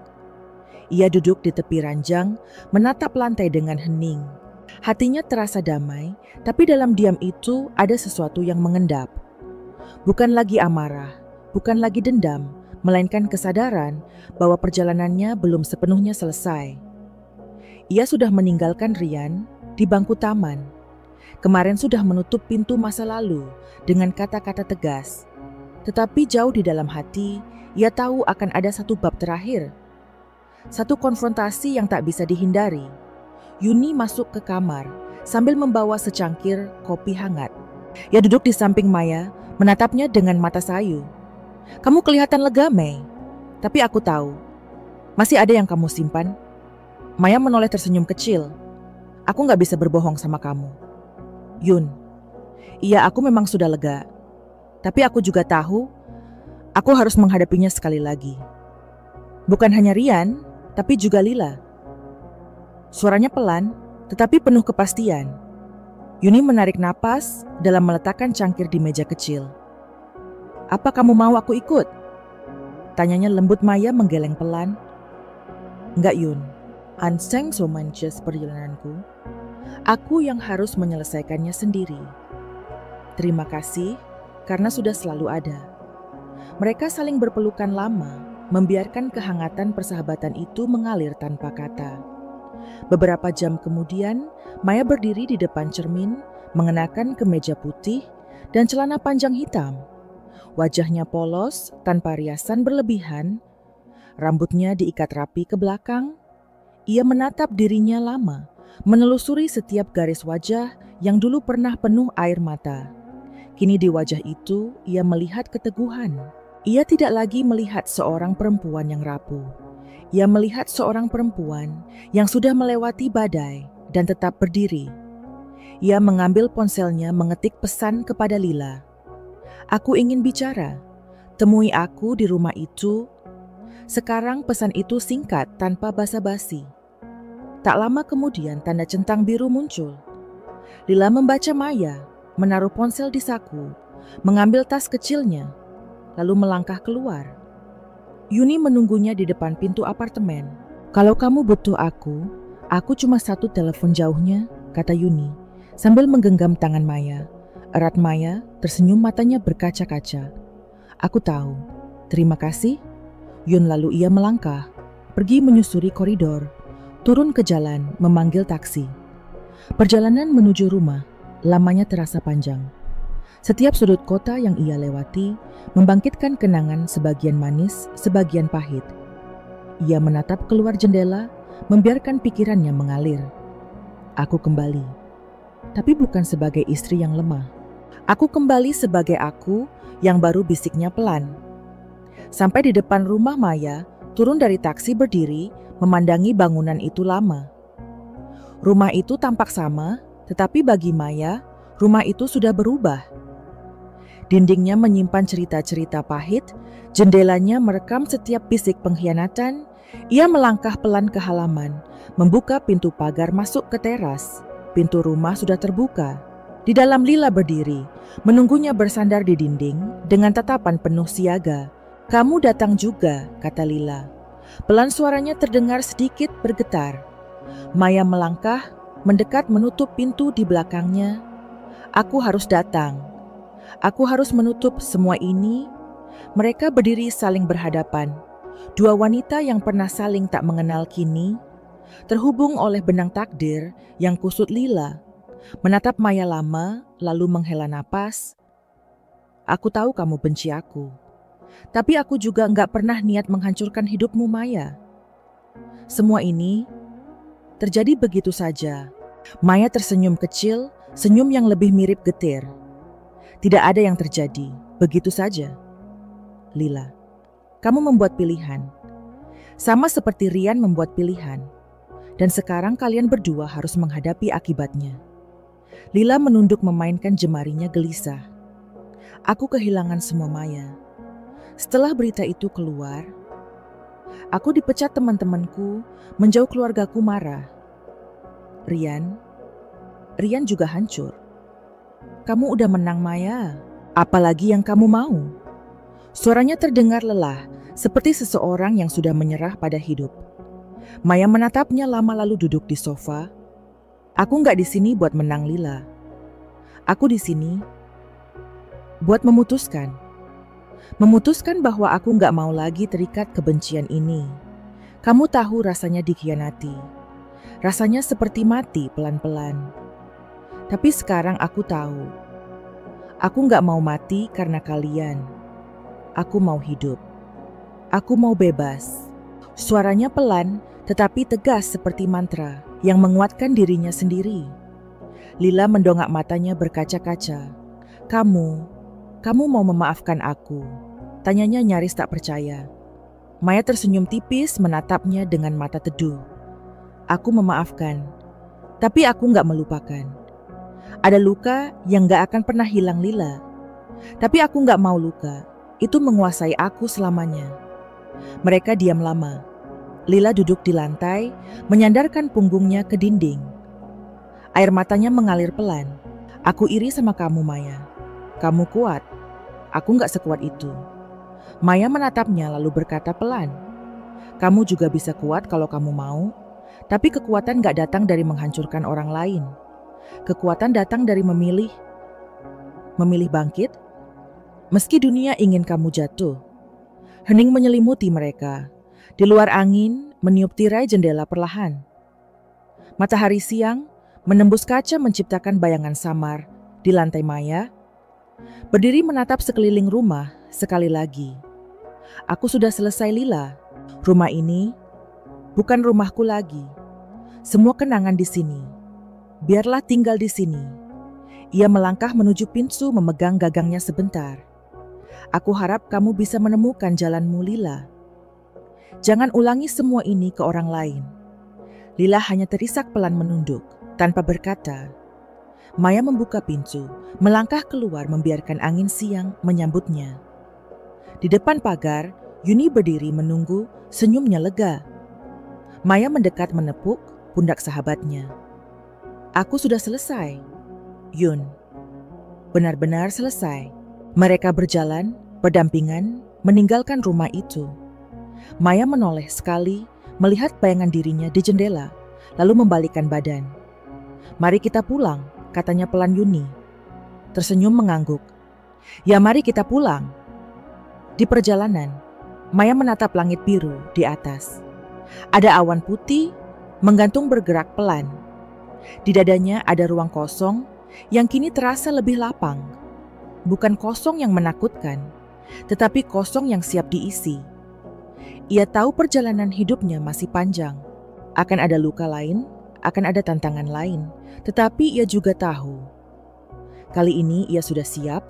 Ia duduk di tepi ranjang, menatap lantai dengan hening. Hatinya terasa damai, tapi dalam diam itu ada sesuatu yang mengendap. Bukan lagi amarah, bukan lagi dendam, melainkan kesadaran bahwa perjalanannya belum sepenuhnya selesai. Ia sudah meninggalkan Rian di bangku taman. Kemarin sudah menutup pintu masa lalu dengan kata-kata tegas. Tetapi jauh di dalam hati, ia tahu akan ada satu bab terakhir. Satu konfrontasi yang tak bisa dihindari. Yuni masuk ke kamar sambil membawa secangkir kopi hangat. Ia duduk di samping Maya, menatapnya dengan mata sayu. "Kamu kelihatan lega, Mei. Tapi aku tahu, masih ada yang kamu simpan." Maya menoleh tersenyum kecil. "Aku gak bisa berbohong sama kamu, Yun. Iya, aku memang sudah lega. Tapi aku juga tahu, aku harus menghadapinya sekali lagi. Bukan hanya Rian, tapi juga Lila." Suaranya pelan, tetapi penuh kepastian. Yuni menarik napas dalam meletakkan cangkir di meja kecil. "Apa kamu mau aku ikut?" Tanyanya lembut. Maya menggeleng pelan. "Enggak, Yun. Anseng so manches perjalananku. Aku yang harus menyelesaikannya sendiri. Terima kasih karena sudah selalu ada." Mereka saling berpelukan lama, membiarkan kehangatan persahabatan itu mengalir tanpa kata. Beberapa jam kemudian, Maya berdiri di depan cermin, mengenakan kemeja putih dan celana panjang hitam. Wajahnya polos, tanpa riasan berlebihan. Rambutnya diikat rapi ke belakang. Ia menatap dirinya lama, menelusuri setiap garis wajah yang dulu pernah penuh air mata. Kini di wajah itu, ia melihat keteguhan. Ia tidak lagi melihat seorang perempuan yang rapuh. Ia melihat seorang perempuan yang sudah melewati badai dan tetap berdiri. Ia mengambil ponselnya mengetik pesan kepada Lila. "Aku ingin bicara. Temui aku di rumah itu." Sekarang pesan itu singkat tanpa basa-basi. Tak lama kemudian tanda centang biru muncul. Lila membaca Maya, menaruh ponsel di saku, mengambil tas kecilnya, lalu melangkah keluar. Yuni menunggunya di depan pintu apartemen. Kalau kamu butuh aku cuma satu telepon jauhnya, kata Yuni sambil menggenggam tangan Maya. Erat Maya tersenyum, matanya berkaca-kaca. Aku tahu, terima kasih. Yun. Lalu ia melangkah, pergi menyusuri koridor, turun ke jalan, memanggil taksi. Perjalanan menuju rumah lamanya terasa panjang. Setiap sudut kota yang ia lewati membangkitkan kenangan, sebagian manis, sebagian pahit. Ia menatap keluar jendela, membiarkan pikirannya mengalir. Aku kembali, tapi bukan sebagai istri yang lemah. Aku kembali sebagai aku yang baru, bisiknya pelan. Sampai di depan rumah Maya, turun dari taksi, berdiri, memandangi bangunan itu lama. Rumah itu tampak sama, tetapi bagi Maya, rumah itu sudah berubah. Dindingnya menyimpan cerita-cerita pahit, jendelanya merekam setiap bisik pengkhianatan. Ia melangkah pelan ke halaman, membuka pintu pagar masuk ke teras. Pintu rumah sudah terbuka. Di dalam Lila berdiri, menunggunya bersandar di dinding dengan tatapan penuh siaga. "Kamu datang juga," kata Lila. Pelan suaranya terdengar sedikit bergetar. Maya melangkah, mendekat, menutup pintu di belakangnya. "Aku harus datang. Aku harus menutup semua ini." Mereka berdiri saling berhadapan. Dua wanita yang pernah saling tak mengenal kini terhubung oleh benang takdir yang kusut. Lila menatap Maya lama, lalu menghela napas. "Aku tahu kamu benci aku, tapi aku juga nggak pernah niat menghancurkan hidupmu, Maya. Semua ini terjadi begitu saja." Maya tersenyum kecil, senyum yang lebih mirip getir. "Tidak ada yang terjadi, begitu saja. Lila, kamu membuat pilihan. Sama seperti Rian membuat pilihan. Dan sekarang kalian berdua harus menghadapi akibatnya." Lila menunduk, memainkan jemarinya gelisah. "Aku kehilangan semua, Maya. Setelah berita itu keluar, aku dipecat teman-temanku, menjauh, keluargaku marah. Rian juga hancur. Kamu udah menang, Maya. Apalagi yang kamu mau?" Suaranya terdengar lelah, seperti seseorang yang sudah menyerah pada hidup. Maya menatapnya lama, lalu duduk di sofa. "Aku nggak di sini buat menang, Lila. Aku di sini buat memutuskan bahwa aku nggak mau lagi terikat kebencian ini. Kamu tahu rasanya dikhianati. Rasanya seperti mati pelan-pelan. Tapi sekarang aku tahu, aku nggak mau mati karena kalian. Aku mau hidup. Aku mau bebas." Suaranya pelan tetapi tegas seperti mantra yang menguatkan dirinya sendiri. Lila mendongak matanya berkaca-kaca. Kamu mau memaafkan aku?" tanyanya nyaris tak percaya. Maya tersenyum tipis, menatapnya dengan mata teduh. "Aku memaafkan, tapi aku nggak melupakan. Ada luka yang nggak akan pernah hilang, Lila. Tapi aku nggak mau luka itu menguasai aku selamanya." Mereka diam lama. Lila duduk di lantai, menyandarkan punggungnya ke dinding. Air matanya mengalir pelan. "Aku iri sama kamu, Maya. Kamu kuat. Aku nggak sekuat itu." Maya menatapnya lalu berkata pelan, "Kamu juga bisa kuat kalau kamu mau. Tapi kekuatan nggak datang dari menghancurkan orang lain. Kekuatan datang dari memilih bangkit. Meski dunia ingin kamu jatuh." Hening menyelimuti mereka. Di luar angin meniup tirai jendela perlahan. Matahari siang menembus kaca menciptakan bayangan samar di lantai. Maya berdiri menatap sekeliling rumah sekali lagi. "Aku sudah selesai, Lila. Rumah ini bukan rumahku lagi. Semua kenangan di sini. Biarlah tinggal di sini." Ia melangkah menuju pintu, memegang gagangnya sebentar. "Aku harap kamu bisa menemukan jalanmu, Lila. Jangan ulangi semua ini ke orang lain." Lila hanya terisak pelan, menunduk tanpa berkata. Maya membuka pintu, melangkah keluar, membiarkan angin siang menyambutnya. Di depan pagar, Yuni berdiri menunggu, senyumnya lega. Maya mendekat, menepuk pundak sahabatnya. "Aku sudah selesai, Yun. Benar-benar selesai." Mereka berjalan, berdampingan, meninggalkan rumah itu. Maya menoleh sekali, melihat bayangan dirinya di jendela, lalu membalikkan badan. "Mari kita pulang," katanya pelan Yuni. Tersenyum mengangguk. "Ya mari kita pulang." Di perjalanan, Maya menatap langit biru di atas. Ada awan putih menggantung bergerak pelan. Di dadanya ada ruang kosong yang kini terasa lebih lapang. Bukan kosong yang menakutkan, tetapi kosong yang siap diisi. Ia tahu perjalanan hidupnya masih panjang. Akan ada luka lain, akan ada tantangan lain, tetapi ia juga tahu. Kali ini ia sudah siap,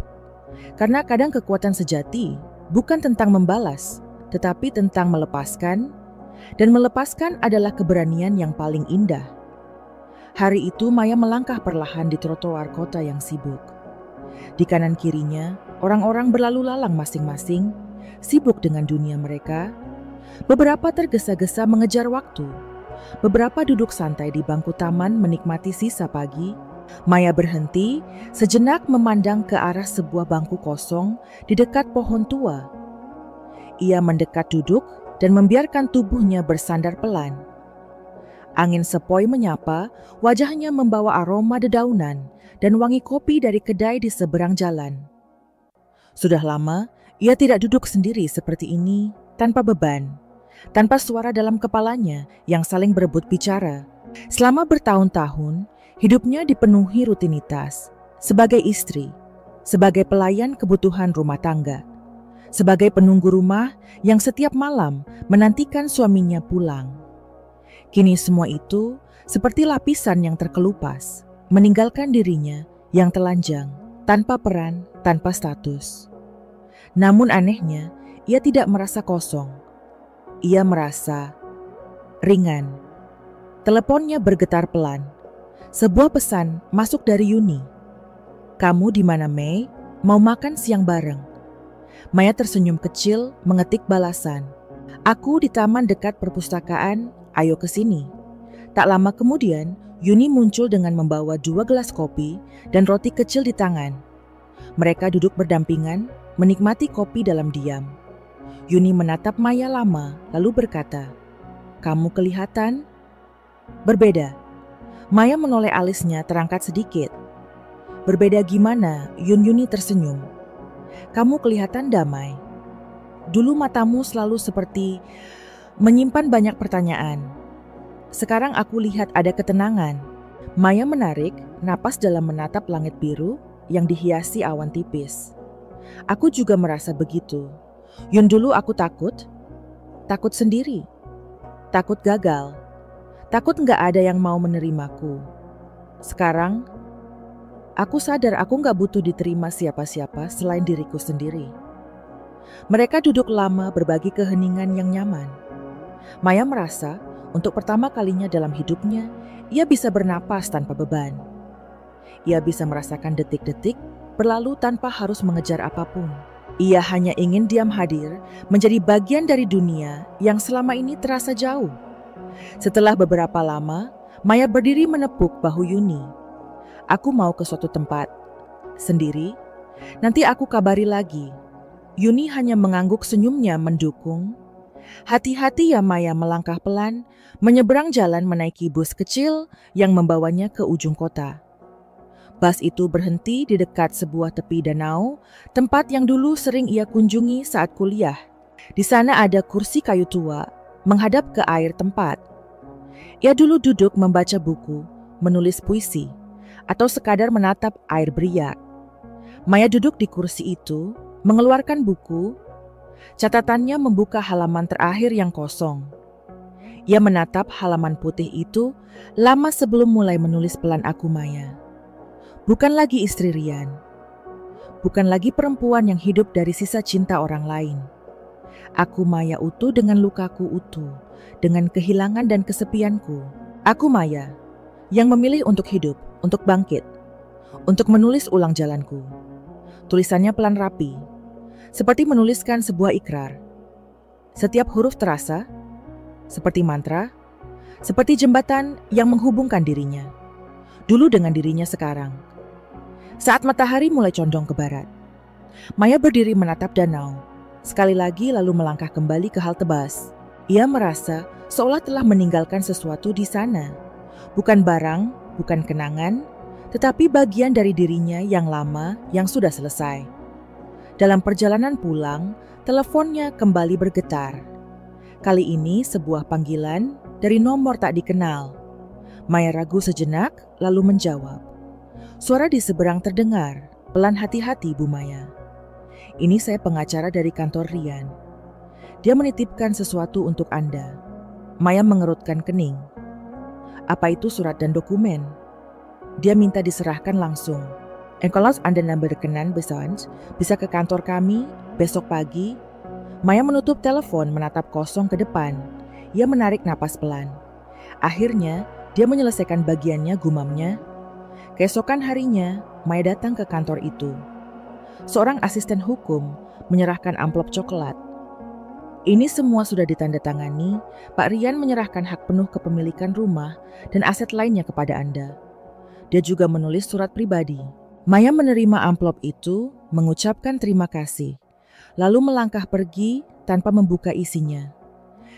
karena kadang kekuatan sejati bukan tentang membalas, tetapi tentang melepaskan, dan melepaskan adalah keberanian yang paling indah. Hari itu Maya melangkah perlahan di trotoar kota yang sibuk. Di kanan kirinya, orang-orang berlalu lalang masing-masing, sibuk dengan dunia mereka. Beberapa tergesa-gesa mengejar waktu. Beberapa duduk santai di bangku taman menikmati sisa pagi. Maya berhenti, sejenak memandang ke arah sebuah bangku kosong di dekat pohon tua. Ia mendekat duduk dan membiarkan tubuhnya bersandar pelan. Angin sepoi menyapa, wajahnya membawa aroma dedaunan dan wangi kopi dari kedai di seberang jalan. Sudah lama, ia tidak duduk sendiri seperti ini, tanpa beban, tanpa suara dalam kepalanya yang saling berebut bicara. Selama bertahun-tahun, hidupnya dipenuhi rutinitas, sebagai istri, sebagai pelayan kebutuhan rumah tangga, sebagai penunggu rumah yang setiap malam menantikan suaminya pulang. Kini semua itu seperti lapisan yang terkelupas, meninggalkan dirinya yang telanjang, tanpa peran, tanpa status. Namun anehnya, ia tidak merasa kosong. Ia merasa ringan. Teleponnya bergetar pelan. Sebuah pesan masuk dari Yuni. "Kamu di mana, Mei? Mau makan siang bareng?" Maya tersenyum kecil mengetik balasan. "Aku di taman dekat perpustakaan. Ayo ke sini." Tak lama kemudian, Yuni muncul dengan membawa 2 gelas kopi dan roti kecil di tangan. Mereka duduk berdampingan, menikmati kopi dalam diam. Yuni menatap Maya lama, lalu berkata, "Kamu kelihatan berbeda." Maya menoleh alisnya terangkat sedikit. "Berbeda gimana?" Yuni tersenyum. "Kamu kelihatan damai. Dulu matamu selalu seperti menyimpan banyak pertanyaan. Sekarang aku lihat ada ketenangan." Maya menarik napas dalam menatap langit biru yang dihiasi awan tipis. "Aku juga merasa begitu. Yun, dulu aku takut sendiri, takut gagal, takut nggak ada yang mau menerimaku. Sekarang, aku sadar aku nggak butuh diterima siapa-siapa selain diriku sendiri." Mereka duduk lama berbagi keheningan yang nyaman. Maya merasa untuk pertama kalinya dalam hidupnya, ia bisa bernapas tanpa beban. Ia bisa merasakan detik-detik berlalu tanpa harus mengejar apapun. Ia hanya ingin diam hadir, menjadi bagian dari dunia yang selama ini terasa jauh. Setelah beberapa lama, Maya berdiri menepuk bahu Yuni. "Aku mau ke suatu tempat. Sendiri. Nanti aku kabari lagi." Yuni hanya mengangguk, senyumnya mendukung. Hati-hati ya, Maya melangkah pelan, menyeberang jalan menaiki bus kecil yang membawanya ke ujung kota. Bus itu berhenti di dekat sebuah tepi danau, tempat yang dulu sering ia kunjungi saat kuliah. Di sana ada kursi kayu tua, menghadap ke air tempat. Ia dulu duduk membaca buku, menulis puisi, atau sekadar menatap air beriak. Maya duduk di kursi itu, mengeluarkan buku. Catatannya membuka halaman terakhir yang kosong. Ia menatap halaman putih itu lama sebelum mulai menulis pelan. "Aku Maya. Bukan lagi istri Rian. Bukan lagi perempuan yang hidup dari sisa cinta orang lain. Aku Maya utuh dengan lukaku utuh, dengan kehilangan dan kesepianku. Aku Maya yang memilih untuk hidup, untuk bangkit, untuk menulis ulang jalanku." Tulisannya pelan rapi, seperti menuliskan sebuah ikrar. Setiap huruf terasa seperti mantra, seperti jembatan yang menghubungkan dirinya dulu dengan dirinya sekarang. Saat matahari mulai condong ke barat, Maya berdiri menatap danau, sekali lagi lalu melangkah kembali ke halte bus. Ia merasa seolah telah meninggalkan sesuatu di sana. Bukan barang, bukan kenangan, tetapi bagian dari dirinya yang lama yang sudah selesai. Dalam perjalanan pulang, teleponnya kembali bergetar. Kali ini sebuah panggilan dari nomor tak dikenal. Maya ragu sejenak, lalu menjawab. Suara di seberang terdengar. Pelan, hati-hati Bu Maya. Ini saya pengacara dari kantor Rian. Dia menitipkan sesuatu untuk Anda. Maya mengerutkan kening. Apa itu surat dan dokumen? Dia minta diserahkan langsung. Kalau Anda berkenan bisa ke kantor kami besok pagi. Maya menutup telepon, menatap kosong ke depan. Ia menarik napas pelan. Akhirnya, dia menyelesaikan bagiannya, gumamnya. Keesokan harinya, Maya datang ke kantor itu. Seorang asisten hukum menyerahkan amplop coklat. Ini semua sudah ditandatangani. Pak Rian menyerahkan hak penuh kepemilikan rumah dan aset lainnya kepada Anda. Dia juga menulis surat pribadi. Maya menerima amplop itu, mengucapkan terima kasih, lalu melangkah pergi tanpa membuka isinya.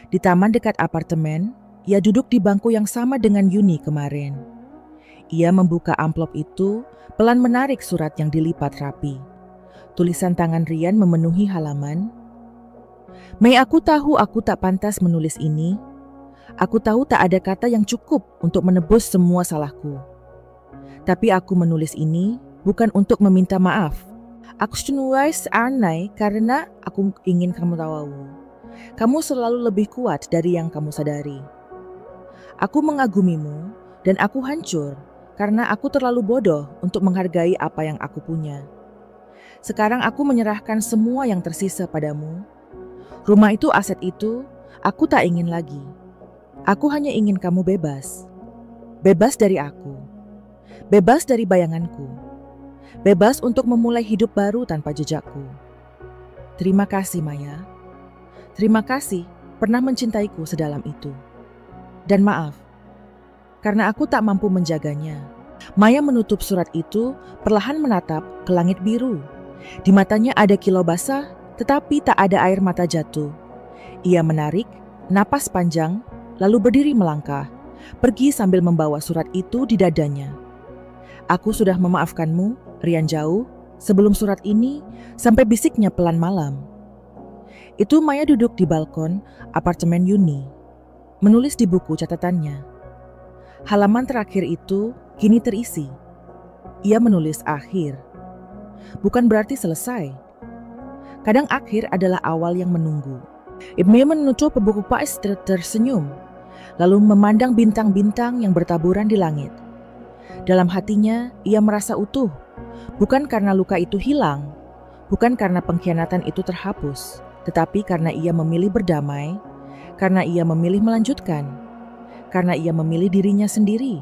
Di taman dekat apartemen, ia duduk di bangku yang sama dengan Yuni kemarin. Ia membuka amplop itu, pelan menarik surat yang dilipat rapi. Tulisan tangan Rian memenuhi halaman. Mei, aku tahu aku tak pantas menulis ini. Aku tahu tak ada kata yang cukup untuk menebus semua salahku. Tapi aku menulis ini bukan untuk meminta maaf. Aku menulis aneh karena aku ingin kamu tahu. Kamu selalu lebih kuat dari yang kamu sadari. Aku mengagumimu dan aku hancur karena aku terlalu bodoh untuk menghargai apa yang aku punya. Sekarang aku menyerahkan semua yang tersisa padamu. Rumah itu, aset itu, aku tak ingin lagi. Aku hanya ingin kamu bebas. Bebas dari aku. Bebas dari bayanganku. Bebas untuk memulai hidup baru tanpa jejakku. Terima kasih, Maya. Terima kasih pernah mencintaiku sedalam itu. Dan maaf, karena aku tak mampu menjaganya. Maya menutup surat itu, perlahan menatap ke langit biru. Di matanya ada kilau basah, tetapi tak ada air mata jatuh. Ia menarik napas panjang, lalu berdiri melangkah, pergi sambil membawa surat itu di dadanya. Aku sudah memaafkanmu, Rian jauh, sebelum surat ini, sampai bisiknya pelan malam. Itu Maya duduk di balkon apartemen Yuni, menulis di buku catatannya. Halaman terakhir itu kini terisi. Ia menulis akhir. Bukan berarti selesai. Kadang akhir adalah awal yang menunggu. Ia menutup buku pais tersenyum, lalu memandang bintang-bintang yang bertaburan di langit. Dalam hatinya, ia merasa utuh. Bukan karena luka itu hilang, bukan karena pengkhianatan itu terhapus, tetapi karena ia memilih berdamai, karena ia memilih melanjutkan, karena ia memilih dirinya sendiri.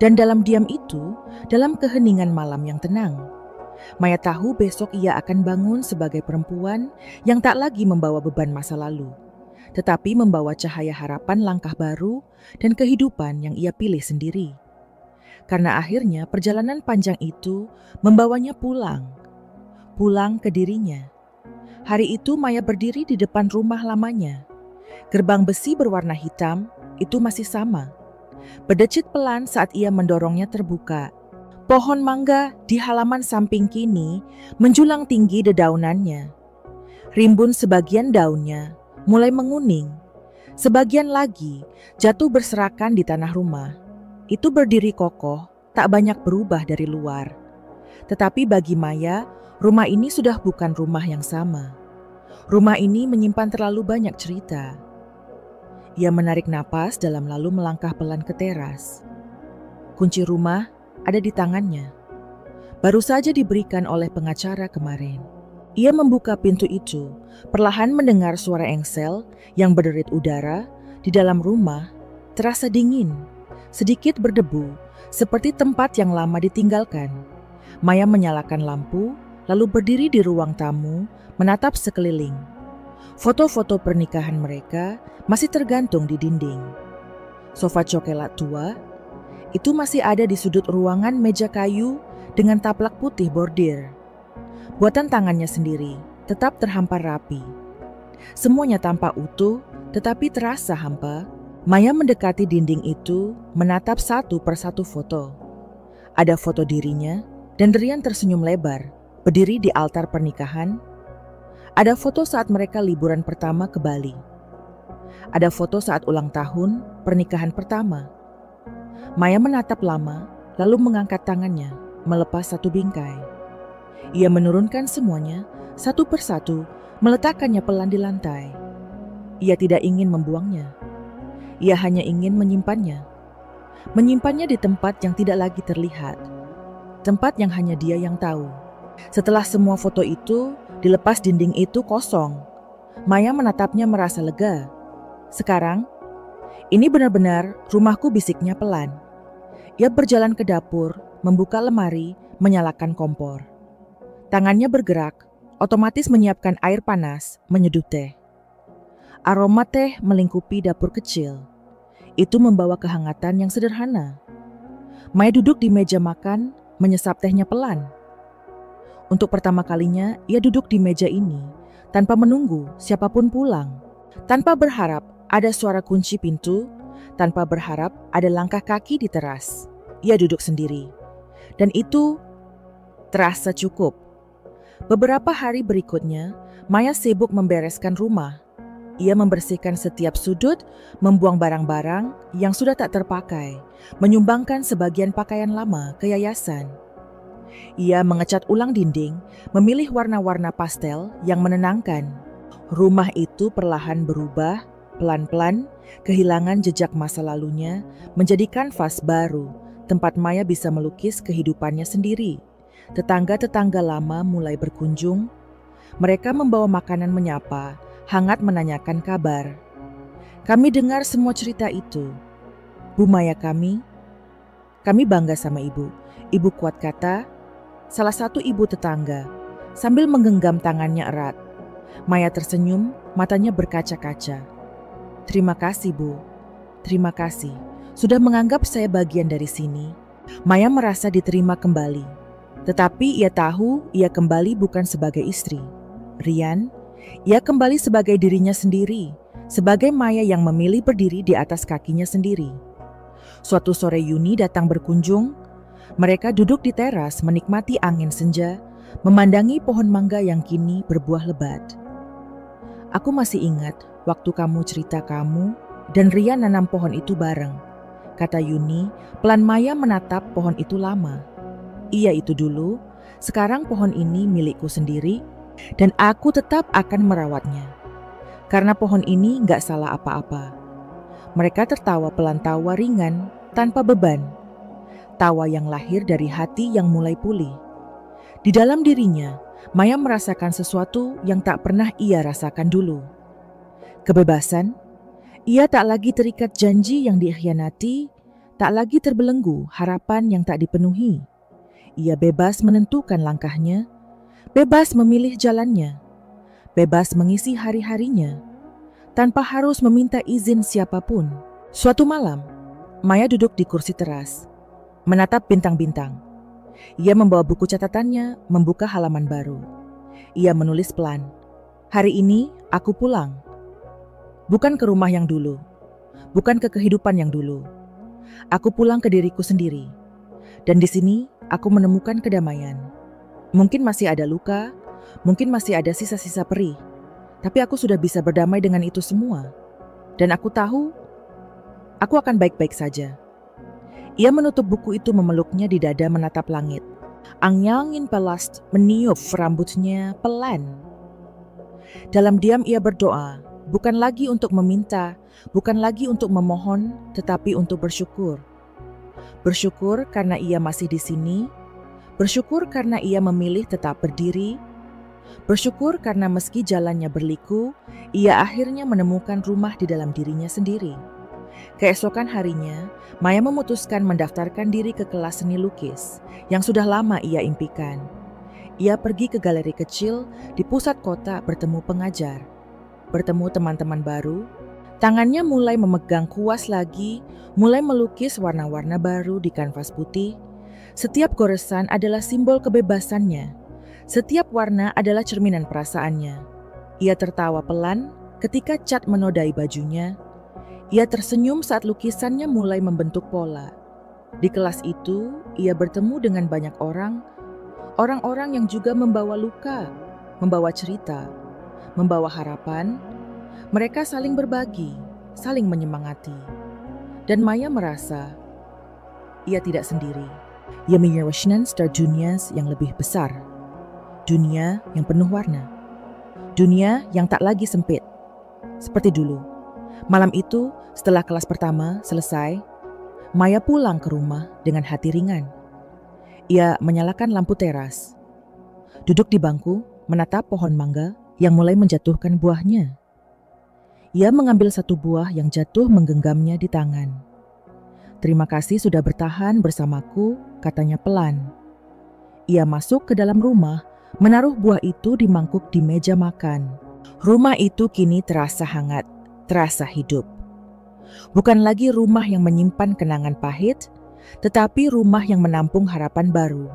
Dan dalam diam itu, dalam keheningan malam yang tenang, Maya tahu besok ia akan bangun sebagai perempuan yang tak lagi membawa beban masa lalu, tetapi membawa cahaya harapan langkah baru dan kehidupan yang ia pilih sendiri. Karena akhirnya perjalanan panjang itu membawanya pulang ke dirinya. Hari itu Maya berdiri di depan rumah lamanya. Gerbang besi berwarna hitam itu masih sama. Berdecit pelan saat ia mendorongnya terbuka. Pohon mangga di halaman samping kini menjulang tinggi dedaunannya. Rimbun sebagian daunnya mulai menguning. Sebagian lagi jatuh berserakan di tanah rumah. Itu berdiri kokoh, tak banyak berubah dari luar. Tetapi bagi Maya, rumah ini sudah bukan rumah yang sama. Rumah ini menyimpan terlalu banyak cerita. Ia menarik napas dalam lalu melangkah pelan ke teras. Kunci rumah ada di tangannya. Baru saja diberikan oleh pengacara kemarin. Ia membuka pintu itu, perlahan mendengar suara engsel yang berderit udara di dalam rumah, terasa dingin, sedikit berdebu, seperti tempat yang lama ditinggalkan. Maya menyalakan lampu, lalu berdiri di ruang tamu, menatap sekeliling. Foto-foto pernikahan mereka masih tergantung di dinding. Sofa coklat tua itu masih ada di sudut ruangan, meja kayu dengan taplak putih bordir. Buatan tangannya sendiri tetap terhampar rapi. Semuanya tampak utuh, tetapi terasa hampa. Maya mendekati dinding itu, menatap satu persatu foto. Ada foto dirinya dan Rian tersenyum lebar, berdiri di altar pernikahan. Ada foto saat mereka liburan pertama ke Bali. Ada foto saat ulang tahun pernikahan pertama. Maya menatap lama, lalu mengangkat tangannya, melepas satu bingkai. Ia menurunkan semuanya, satu persatu, meletakkannya pelan di lantai. Ia tidak ingin membuangnya. Ia hanya ingin menyimpannya. Menyimpannya di tempat yang tidak lagi terlihat. Tempat yang hanya dia yang tahu. Setelah semua foto itu dilepas, dinding itu kosong. Maya menatapnya merasa lega. Sekarang, ini benar-benar rumahku, bisiknya pelan. Ia berjalan ke dapur, membuka lemari, menyalakan kompor. Tangannya bergerak, otomatis menyiapkan air panas, menyeduh teh. Aroma teh melingkupi dapur kecil. Itu membawa kehangatan yang sederhana. Maya duduk di meja makan, menyesap tehnya pelan. Untuk pertama kalinya, ia duduk di meja ini, tanpa menunggu siapapun pulang. Tanpa berharap ada suara kunci pintu, tanpa berharap ada langkah kaki di teras. Ia duduk sendiri. Dan itu terasa cukup. Beberapa hari berikutnya, Maya sibuk membereskan rumah. Ia membersihkan setiap sudut, membuang barang-barang yang sudah tak terpakai, menyumbangkan sebagian pakaian lama ke yayasan. Ia mengecat ulang dinding, memilih warna-warna pastel yang menenangkan. Rumah itu perlahan berubah, pelan-pelan, kehilangan jejak masa lalunya, menjadi kanvas baru, tempat Maya bisa melukis kehidupannya sendiri. Tetangga-tetangga lama mulai berkunjung. Mereka membawa makanan, menyapa, hangat menanyakan kabar. Kami dengar semua cerita itu. Bu Maya, kami bangga sama ibu. Ibu kuat, kata salah satu ibu tetangga, sambil menggenggam tangannya erat. Maya tersenyum, matanya berkaca-kaca. Terima kasih, Bu. Terima kasih. Sudah menganggap saya bagian dari sini. Maya merasa diterima kembali. Tetapi ia tahu ia kembali bukan sebagai istri Rian. Ia kembali sebagai dirinya sendiri, sebagai Maya yang memilih berdiri di atas kakinya sendiri. Suatu sore Yuni datang berkunjung. Mereka duduk di teras menikmati angin senja, memandangi pohon mangga yang kini berbuah lebat. Aku masih ingat waktu kamu cerita kamu dan Rian nanam pohon itu bareng, kata Yuni. Pelan Maya menatap pohon itu lama. Iya, itu dulu. Sekarang pohon ini milikku sendiri. Dan aku tetap akan merawatnya. Karena pohon ini gak salah apa-apa. Mereka tertawa pelan, tawa ringan, tanpa beban. Tawa yang lahir dari hati yang mulai pulih. Di dalam dirinya, Maya merasakan sesuatu yang tak pernah ia rasakan dulu. Kebebasan. Ia tak lagi terikat janji yang dikhianati, tak lagi terbelenggu harapan yang tak dipenuhi. Ia bebas menentukan langkahnya, bebas memilih jalannya, bebas mengisi hari-harinya, tanpa harus meminta izin siapapun. Suatu malam, Maya duduk di kursi teras, menatap bintang-bintang. Ia membawa buku catatannya, membuka halaman baru. Ia menulis pelan, "Hari ini aku pulang. Bukan ke rumah yang dulu, bukan ke kehidupan yang dulu. Aku pulang ke diriku sendiri. Dan di sini aku menemukan kedamaian. Mungkin masih ada luka, mungkin masih ada sisa-sisa perih, tapi aku sudah bisa berdamai dengan itu semua. Dan aku tahu, aku akan baik-baik saja." Ia menutup buku itu, memeluknya di dada, menatap langit. Angin pelast meniup rambutnya pelan. Dalam diam ia berdoa, bukan lagi untuk meminta, bukan lagi untuk memohon, tetapi untuk bersyukur. Bersyukur karena ia masih di sini. Bersyukur karena ia memilih tetap berdiri. Bersyukur karena meski jalannya berliku, ia akhirnya menemukan rumah di dalam dirinya sendiri. Keesokan harinya, Maya memutuskan mendaftarkan diri ke kelas seni lukis yang sudah lama ia impikan. Ia pergi ke galeri kecil di pusat kota, bertemu pengajar, bertemu teman-teman baru. Tangannya mulai memegang kuas lagi, mulai melukis warna-warna baru di kanvas putih. Setiap goresan adalah simbol kebebasannya. Setiap warna adalah cerminan perasaannya. Ia tertawa pelan, Ketika cat menodai bajunya, ia tersenyum saat lukisannya mulai membentuk pola. Di kelas itu, ia bertemu dengan banyak orang-orang yang juga membawa luka, membawa cerita, membawa harapan. Mereka saling berbagi, saling menyemangati. Dan Maya merasa ia tidak sendiri. Ia menyaksikan star dunia yang lebih besar. Dunia yang penuh warna. Dunia yang tak lagi sempit. Seperti dulu. Malam itu, setelah kelas pertama selesai, Maya pulang ke rumah dengan hati ringan. Ia menyalakan lampu teras. Duduk di bangku, menatap pohon mangga yang mulai menjatuhkan buahnya. Ia mengambil satu buah yang jatuh menggenggamnya di tangan. "Terima kasih sudah bertahan bersamaku," katanya pelan. Ia masuk ke dalam rumah, menaruh buah itu di mangkuk di meja makan. Rumah itu kini terasa hangat, terasa hidup. Bukan lagi rumah yang menyimpan kenangan pahit, tetapi rumah yang menampung harapan baru.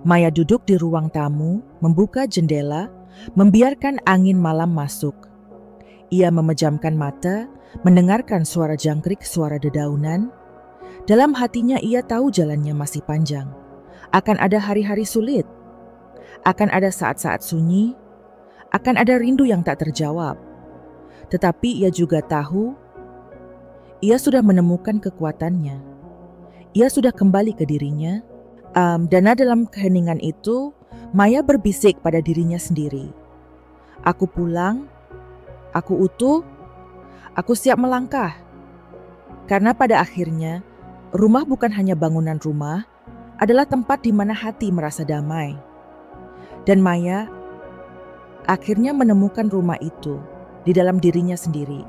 Maya duduk di ruang tamu, membuka jendela, membiarkan angin malam masuk. Ia memejamkan mata, mendengarkan suara jangkrik, suara dedaunan. Dalam hatinya ia tahu jalannya masih panjang. Akan ada hari-hari sulit. Akan ada saat-saat sunyi. Akan ada rindu yang tak terjawab. Tetapi ia juga tahu, ia sudah menemukan kekuatannya. Ia sudah kembali ke dirinya. Dan dalam keheningan itu, Maya berbisik pada dirinya sendiri. "Aku pulang, aku utuh, aku siap melangkah." Karena pada akhirnya, rumah bukan hanya bangunan rumah, adalah tempat di mana hati merasa damai. Dan Maya akhirnya menemukan rumah itu di dalam dirinya sendiri.